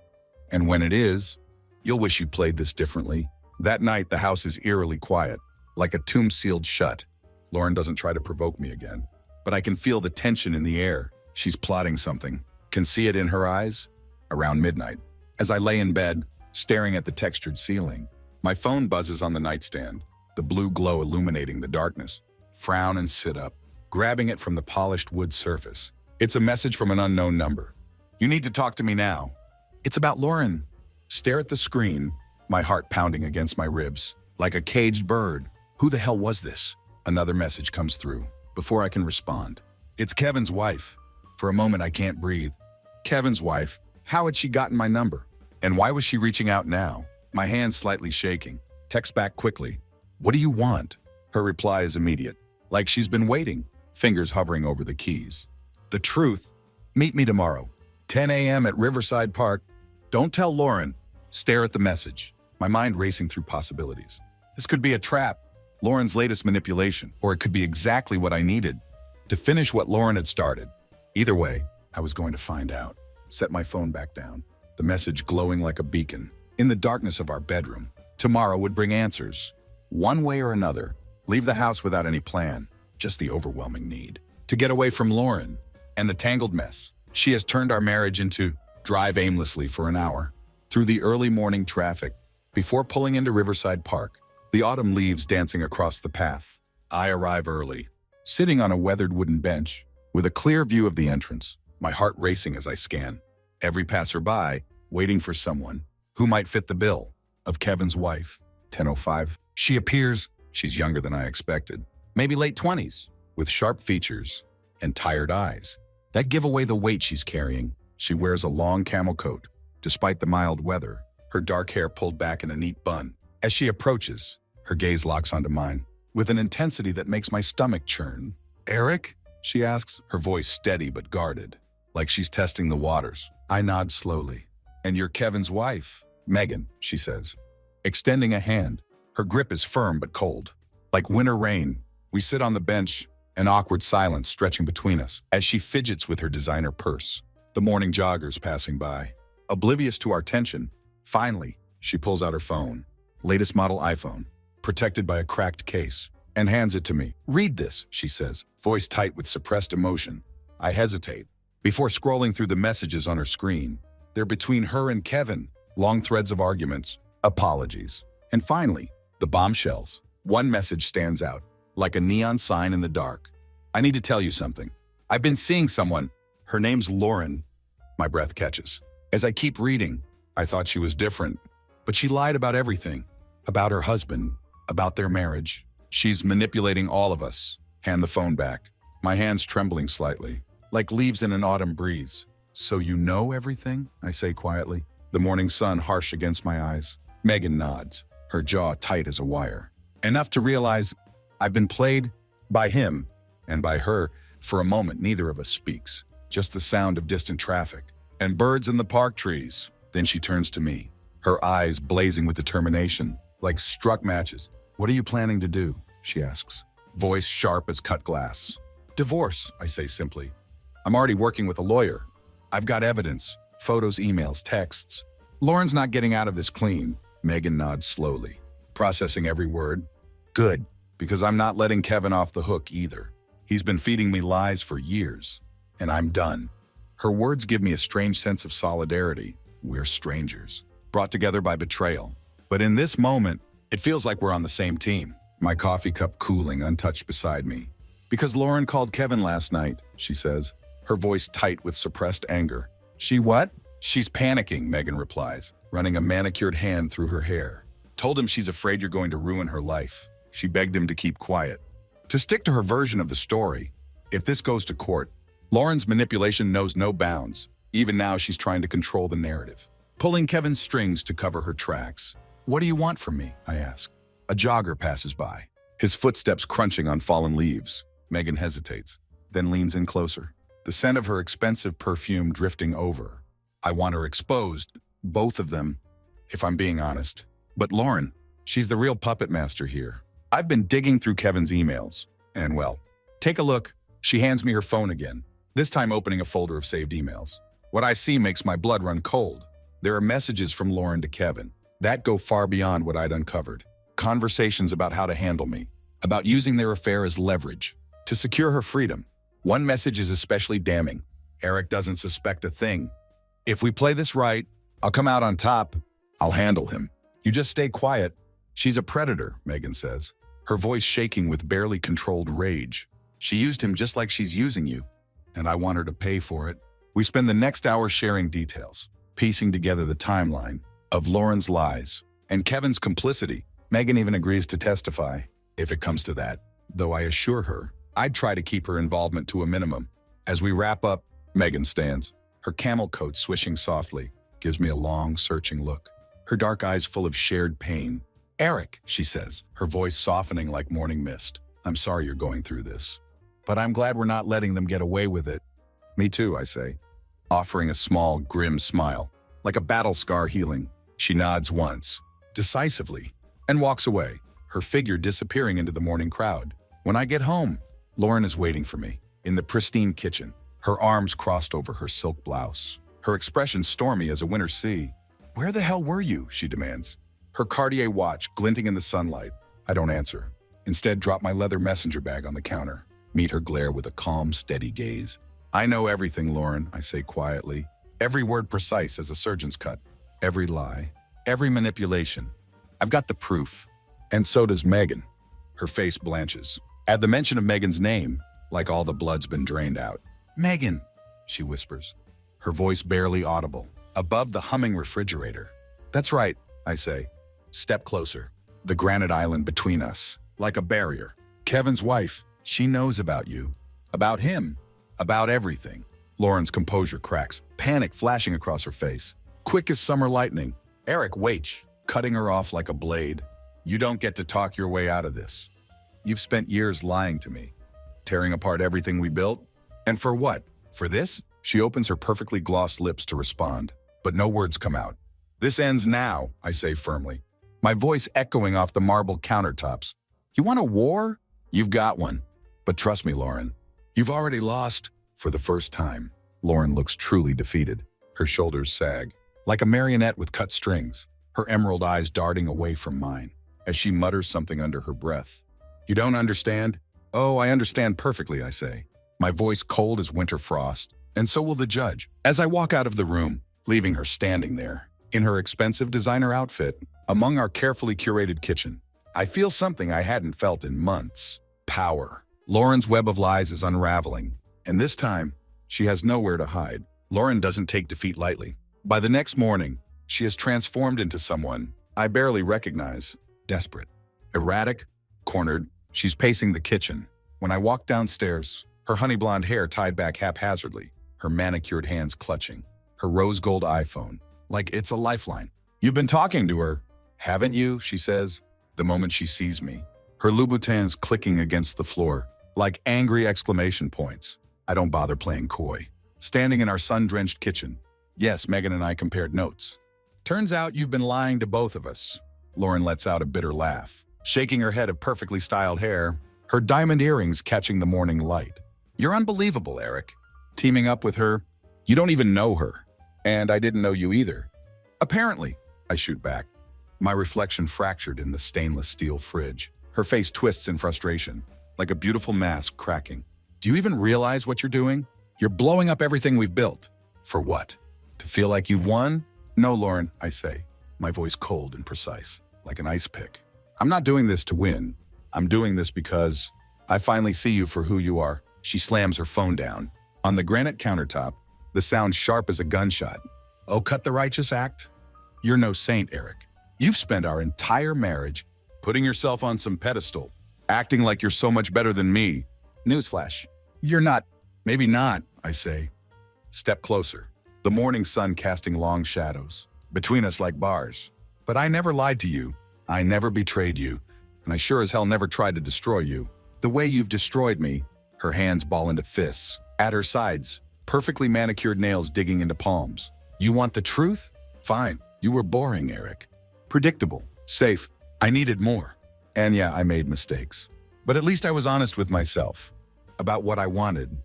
And when it is, you'll wish you played this differently." That night, the house is eerily quiet, like a tomb sealed shut. Lauren doesn't try to provoke me again, but I can feel the tension in the air. She's plotting something. Can see it in her eyes. Around midnight, as I lay in bed, staring at the textured ceiling, my phone buzzes on the nightstand, the blue glow illuminating the darkness. Frown and sit up, grabbing it from the polished wood surface. It's a message from an unknown number. "You need to talk to me now." "It's about Lauren." Stare at the screen, my heart pounding against my ribs, like a caged bird. Who the hell was this? Another message comes through, before I can respond. It's Kevin's wife. For a moment, I can't breathe. Kevin's wife. How had she gotten my number? And why was she reaching out now? My hands slightly shaking. Text back quickly. "What do you want?" Her reply is immediate, like she's been waiting, fingers hovering over the keys. "The truth. Meet me tomorrow, 10 a.m. at Riverside Park. Don't tell Lauren." Stare at the message, my mind racing through possibilities. This could be a trap, Lauren's latest manipulation, or it could be exactly what I needed to finish what Lauren had started. Either way, I was going to find out. Set my phone back down, the message glowing like a beacon. In the darkness of our bedroom, tomorrow would bring answers. One way or another, leave the house without any plan, just the overwhelming need to get away from Lauren and the tangled mess. She has turned our marriage into drive aimlessly for an hour, through the early morning traffic, before pulling into Riverside Park, the autumn leaves dancing across the path. I arrive early, sitting on a weathered wooden bench, with a clear view of the entrance, my heart racing as I scan. Every passerby, waiting for someone who might fit the bill of Kevin's wife. 10:05. She appears. She's younger than I expected, maybe late 20s, with sharp features and tired eyes that give away the weight she's carrying. She wears a long camel coat, despite the mild weather, her dark hair pulled back in a neat bun. As she approaches, her gaze locks onto mine, with an intensity that makes my stomach churn. "Eric?" she asks, her voice steady but guarded, like she's testing the waters. I nod slowly. "And you're Kevin's wife?" "Megan," she says, extending a hand. Her grip is firm but cold. Like winter rain, we sit on the bench, an awkward silence stretching between us, as she fidgets with her designer purse. The morning joggers passing by. Oblivious to our tension, finally, she pulls out her phone, latest model iPhone, protected by a cracked case, and hands it to me. "Read this," she says, voice tight with suppressed emotion. I hesitate. Before scrolling through the messages on her screen, they're between her and Kevin, long threads of arguments, apologies, and finally, the bombshells. One message stands out, like a neon sign in the dark. "I need to tell you something. I've been seeing someone. Her name's Lauren." My breath catches. As I keep reading, I thought she was different, but she lied about everything. About her husband, about their marriage. She's manipulating all of us. Hand the phone back, my hands trembling slightly, like leaves in an autumn breeze. "So you know everything?" I say quietly, the morning sun harsh against my eyes. Megan nods, her jaw tight as a wire. Enough to realize I've been played by him and by her. For a moment, neither of us speaks, just the sound of distant traffic and birds in the park trees. Then she turns to me, her eyes blazing with determination, like struck matches. "What are you planning to do?" she asks, voice sharp as cut glass. "Divorce," I say simply. "I'm already working with a lawyer. I've got evidence, photos, emails, texts. Lauren's not getting out of this clean." Megan nods slowly, processing every word. "Good, because I'm not letting Kevin off the hook either. He's been feeding me lies for years, and I'm done." Her words give me a strange sense of solidarity. We're strangers, brought together by betrayal. But in this moment, it feels like we're on the same team. My coffee cup cooling untouched beside me. "Because Lauren called Kevin last night," she says, her voice tight with suppressed anger. "She what?" "She's panicking," Megan replies, running a manicured hand through her hair. "Told him she's afraid you're going to ruin her life." She begged him to keep quiet, to stick to her version of the story. If this goes to court, Lauren's manipulation knows no bounds. Even now, she's trying to control the narrative. pulling Kevin's strings to cover her tracks. "What do you want from me?" I ask. A jogger passes by, his footsteps crunching on fallen leaves. Megan hesitates, then leans in closer, the scent of her expensive perfume drifting over. I want her exposed, both of them, if I'm being honest. But Lauren, she's the real puppet master here. I've been digging through Kevin's emails, and well, take a look. She hands me her phone again, this time opening a folder of saved emails. What I see makes my blood run cold. There are messages from Lauren to Kevin that go far beyond what I'd uncovered. Conversations about how to handle me, about using their affair as leverage to secure her freedom. One message is especially damning. Eric doesn't suspect a thing. "If we play this right, I'll come out on top. I'll handle him. You just stay quiet." She's a predator, Megan says, her voice shaking with barely controlled rage. "She used him just like she's using you, and I want her to pay for it." We spend the next hour sharing details, piecing together the timeline of Lauren's lies and Kevin's complicity. Megan even agrees to testify, if it comes to that, though I assure her I'd try to keep her involvement to a minimum. As we wrap up, Megan stands, her camel coat swishing softly, gives me a long, searching look, her dark eyes full of shared pain. "Eric," she says, her voice softening like morning mist, "I'm sorry you're going through this, but I'm glad we're not letting them get away with it." "Me too," I say, offering a small, grim smile, like a battle scar healing. She nods once, decisively, and walks away, her figure disappearing into the morning crowd. When I get home, Lauren is waiting for me, in the pristine kitchen, her arms crossed over her silk blouse, her expression stormy as a winter sea. "Where the hell were you?" she demands, her Cartier watch glinting in the sunlight. I don't answer. Instead, drop my leather messenger bag on the counter, meet her glare with a calm, steady gaze. "I know everything, Lauren," I say quietly, every word precise as a surgeon's cut, every lie, every manipulation. I've got the proof, and so does Megan. Her face blanches. At the mention of Megan's name, like all the blood's been drained out. "Megan," she whispers, her voice barely audible, above the humming refrigerator. "That's right," I say. Step closer. The granite island between us, like a barrier. "Kevin's wife, she knows about you, about him, about everything." Lauren's composure cracks, panic flashing across her face. Quick as summer lightning. "Eric, wait," cutting her off like a blade. "You don't get to talk your way out of this. You've spent years lying to me, tearing apart everything we built. And for what? For this?" She opens her perfectly glossed lips to respond, but no words come out. "This ends now," I say firmly, my voice echoing off the marble countertops. "You want a war? You've got one. But trust me, Lauren, you've already lost for the first time." Lauren looks truly defeated. Her shoulders sag, like a marionette with cut strings, her emerald eyes darting away from mine, as she mutters something under her breath. "You don't understand?" "Oh, I understand perfectly," I say, my voice cold as winter frost, and so will the judge. As I walk out of the room, leaving her standing there, in her expensive designer outfit, among our carefully curated kitchen, I feel something I hadn't felt in months. Power. Lauren's web of lies is unraveling, and this time, she has nowhere to hide. Lauren doesn't take defeat lightly. By the next morning, she has transformed into someone I barely recognize. Desperate, erratic, cornered, she's pacing the kitchen. When I walk downstairs, her honey blonde hair tied back haphazardly, her manicured hands clutching, her rose gold iPhone, like it's a lifeline. "You've been talking to her, haven't you?" she says, the moment she sees me, her Louboutins clicking against the floor, like angry exclamation points. I don't bother playing coy. Standing in our sun-drenched kitchen, yes, Megan and I compared notes. "Turns out you've been lying to both of us." Lauren lets out a bitter laugh, shaking her head of perfectly styled hair, her diamond earrings catching the morning light. "You're unbelievable, Eric. Teaming up with her, you don't even know her. And I didn't know you either." "Apparently," I shoot back, my reflection fractured in the stainless steel fridge. Her face twists in frustration, like a beautiful mask cracking. "Do you even realize what you're doing? You're blowing up everything we've built. For what? To feel like you've won?" "No, Lauren," I say, my voice cold and precise, like an ice pick. "I'm not doing this to win. I'm doing this because I finally see you for who you are." She slams her phone down. On the granite countertop, the sound sharp as a gunshot. "Oh, cut the righteous act? You're no saint, Eric. You've spent our entire marriage putting yourself on some pedestal, acting like you're so much better than me. Newsflash, you're not." "Maybe not," I say. Step closer, the morning sun casting long shadows. between us like bars. But I never lied to you. I never betrayed you. And I sure as hell never tried to destroy you. The way you've destroyed me. Her hands ball into fists. At her sides, perfectly manicured nails digging into palms. You want the truth? Fine. You were boring, Eric. Predictable. Safe. I needed more. And yeah, I made mistakes. But at least I was honest with myself. About what I wanted.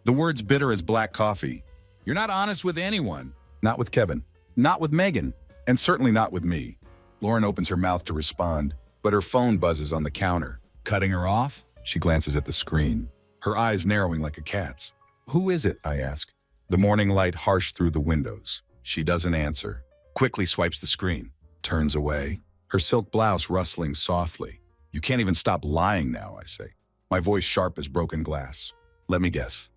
The word's bitter as black coffee. You're not honest with anyone. Not with Kevin. Not with Megan. And certainly not with me. Lauren opens her mouth to respond, but her phone buzzes on the counter. Cutting her off? She glances at the screen, her eyes narrowing like a cat's. Who is it? I ask. The morning light harsh through the windows. She doesn't answer. Quickly swipes the screen. Turns away. Her silk blouse rustling softly. You can't even stop lying now, I say. My voice sharp as broken glass. Let me guess.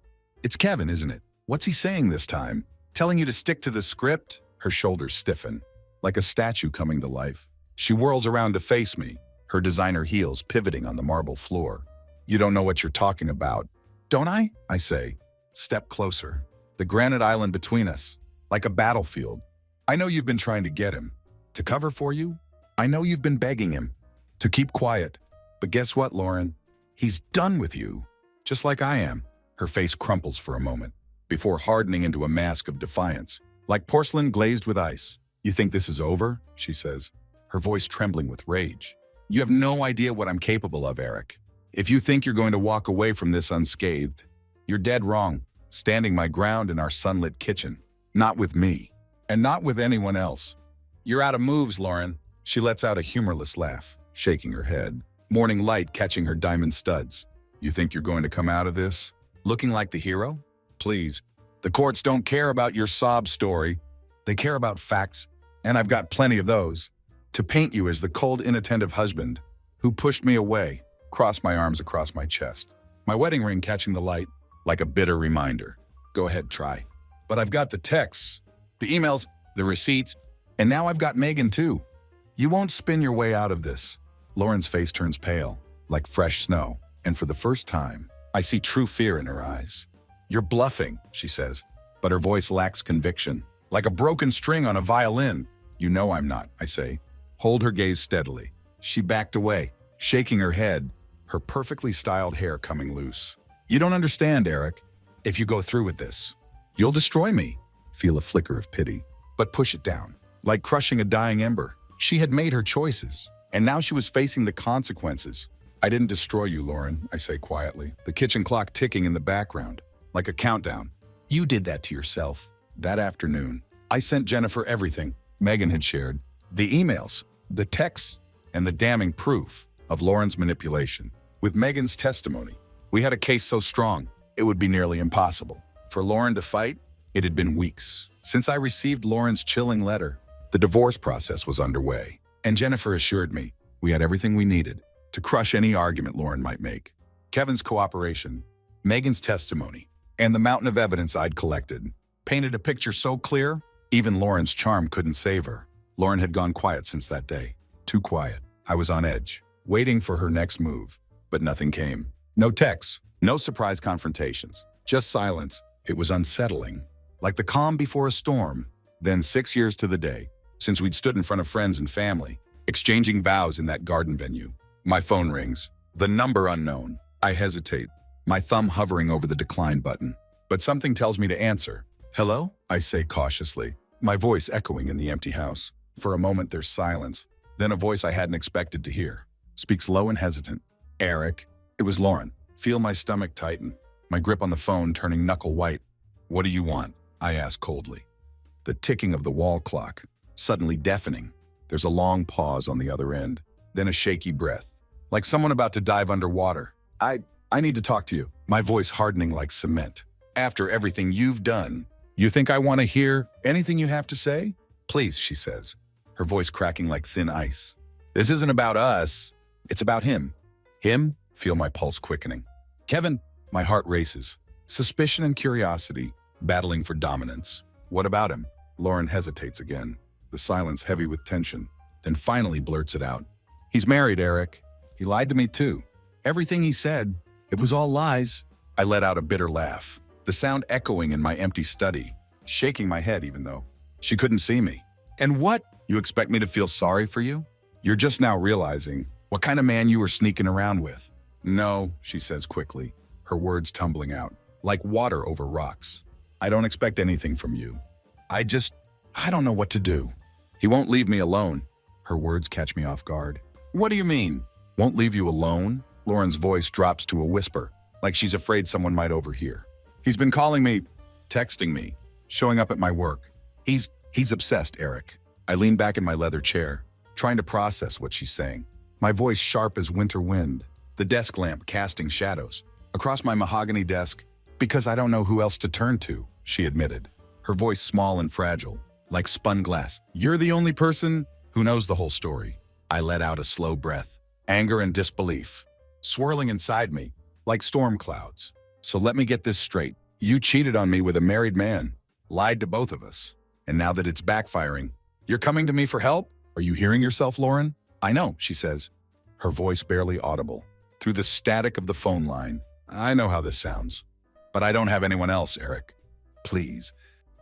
It's Kevin, isn't it? What's he saying this time? Telling you to stick to the script? Her shoulders stiffen, like a statue coming to life. She whirls around to face me, her designer heels pivoting on the marble floor. You don't know what you're talking about. Don't I? I say. Step closer. The granite island between us, like a battlefield. I know you've been trying to get him. To cover for you? I know you've been begging him. To keep quiet. But guess what, Lauren? He's done with you. Just like I am. Her face crumples for a moment, before hardening into a mask of defiance, like porcelain glazed with ice. You think this is over? She says, her voice trembling with rage. You have no idea what I'm capable of, Eric. If you think you're going to walk away from this unscathed, you're dead wrong. Standing my ground in our sunlit kitchen. Not with me. And not with anyone else. You're out of moves, Lauren. She lets out a humorless laugh, shaking her head. Morning light catching her diamond studs. You think you're going to come out of this looking like the hero? Please. The courts don't care about your sob story. They care about facts. And I've got plenty of those. To paint you as the cold, inattentive husband who pushed me away, crossed my arms across my chest. My wedding ring catching the light like a bitter reminder. Go ahead, try. But I've got the texts, the emails, the receipts, and now I've got Megan too. You won't spin your way out of this. Lauren's face turns pale, like fresh snow, and for the first time, I see true fear in her eyes. You're bluffing, she says, but her voice lacks conviction. Like a broken string on a violin. You know I'm not, I say. Hold her gaze steadily. She backed away, shaking her head, her perfectly styled hair coming loose. You don't understand, Eric. If you go through with this, you'll destroy me. Feel a flicker of pity, but push it down. Like crushing a dying ember. She had made her choices, and now she was facing the consequences. I didn't destroy you, Lauren, I say quietly, the kitchen clock ticking in the background, like a countdown. You did that to yourself. That afternoon, I sent Jennifer everything Megan had shared, the emails, the texts, and the damning proof of Lauren's manipulation. With Megan's testimony, we had a case so strong, it would be nearly impossible. For Lauren to fight, it had been weeks. Since I received Lauren's chilling letter, the divorce process was underway, and Jennifer assured me we had everything we needed to crush any argument Lauren might make. Kevin's cooperation, Megan's testimony, and the mountain of evidence I'd collected painted a picture so clear, even Lauren's charm couldn't save her. Lauren had gone quiet since that day. Too quiet. I was on edge, waiting for her next move, but nothing came. No texts, no surprise confrontations, just silence. It was unsettling, like the calm before a storm. Then 6 years to the day, since we'd stood in front of friends and family, exchanging vows in that garden venue. My phone rings. The number unknown. I hesitate, my thumb hovering over the decline button. But something tells me to answer. Hello? I say cautiously, my voice echoing in the empty house. For a moment there's silence. Then a voice I hadn't expected to hear. Speaks low and hesitant. Eric. It was Lauren. Feel my stomach tighten, my grip on the phone turning knuckle white. What do you want? I ask coldly. The ticking of the wall clock, suddenly deafening. There's a long pause on the other end, then a shaky breath. Like someone about to dive underwater. I need to talk to you. My voice hardening like cement. After everything you've done, you think I want to hear anything you have to say? Please, she says, her voice cracking like thin ice. This isn't about us. It's about him. Him? Feel my pulse quickening. Kevin, my heart races. Suspicion and curiosity, battling for dominance. What about him? Lauren hesitates again, the silence heavy with tension, then finally blurts it out. He's married, Eric. He lied to me too. Everything he said, it was all lies. I let out a bitter laugh, the sound echoing in my empty study, shaking my head even though she couldn't see me. And what? You expect me to feel sorry for you? You're just now realizing what kind of man you were sneaking around with. No, she says quickly, her words tumbling out, like water over rocks. I don't expect anything from you. I don't know what to do. He won't leave me alone. Her words catch me off guard. What do you mean? Won't leave you alone? Lauren's voice drops to a whisper, like she's afraid someone might overhear. He's been calling me, texting me, showing up at my work. He's obsessed, Eric. I lean back in my leather chair, trying to process what she's saying. My voice sharp as winter wind, the desk lamp casting shadows. Across my mahogany desk, because I don't know who else to turn to, she admitted, her voice small and fragile, like spun glass. You're the only person who knows the whole story. I let out a slow breath, anger and disbelief, swirling inside me, like storm clouds. So let me get this straight. You cheated on me with a married man, lied to both of us. And now that it's backfiring, you're coming to me for help? Are you hearing yourself, Lauren? I know, she says, her voice barely audible. Through the static of the phone line, I know how this sounds, but I don't have anyone else, Eric. Please.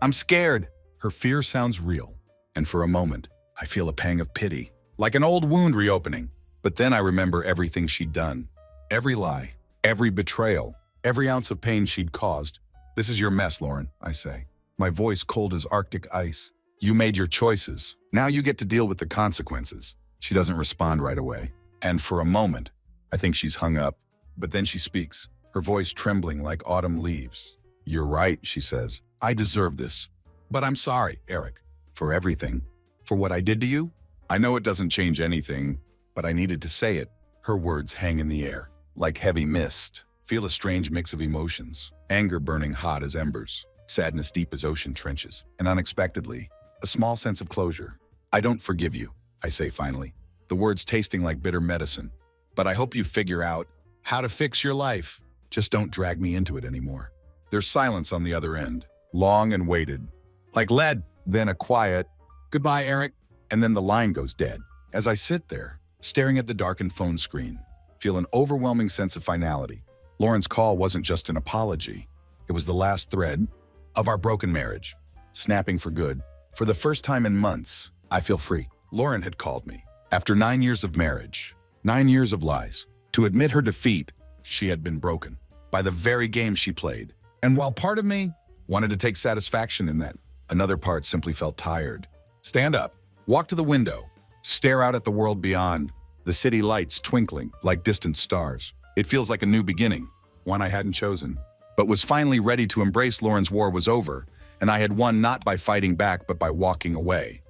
I'm scared. Her fear sounds real, and for a moment, I feel a pang of pity, like an old wound reopening. But then I remember everything she'd done. Every lie, every betrayal, every ounce of pain she'd caused. This is your mess, Lauren, I say, my voice cold as Arctic ice. You made your choices. Now you get to deal with the consequences. She doesn't respond right away. And for a moment, I think she's hung up. But then she speaks, her voice trembling like autumn leaves. You're right, she says. I deserve this. But I'm sorry, Eric, for everything. For what I did to you? I know it doesn't change anything, but I needed to say it. Her words hang in the air, like heavy mist. Feel a strange mix of emotions. Anger burning hot as embers. Sadness deep as ocean trenches. And unexpectedly, a small sense of closure. I don't forgive you, I say finally, the words tasting like bitter medicine. But I hope you figure out how to fix your life. Just don't drag me into it anymore. There's silence on the other end, long and weighted, like lead. Then a quiet, goodbye, Eric. And then the line goes dead. As I sit there, staring at the darkened phone screen, feel an overwhelming sense of finality. Lauren's call wasn't just an apology. It was the last thread of our broken marriage, snapping for good. For the first time in months, I feel free. Lauren had called me, after 9 years of marriage, 9 years of lies, to admit her defeat. She had been broken by the very game she played. And while part of me wanted to take satisfaction in that, another part simply felt tired. Stand up, walk to the window, stare out at the world beyond, the city lights twinkling like distant stars. It feels like a new beginning, one I hadn't chosen, but was finally ready to embrace. Lauren's war was over, and I had won not by fighting back, but by walking away.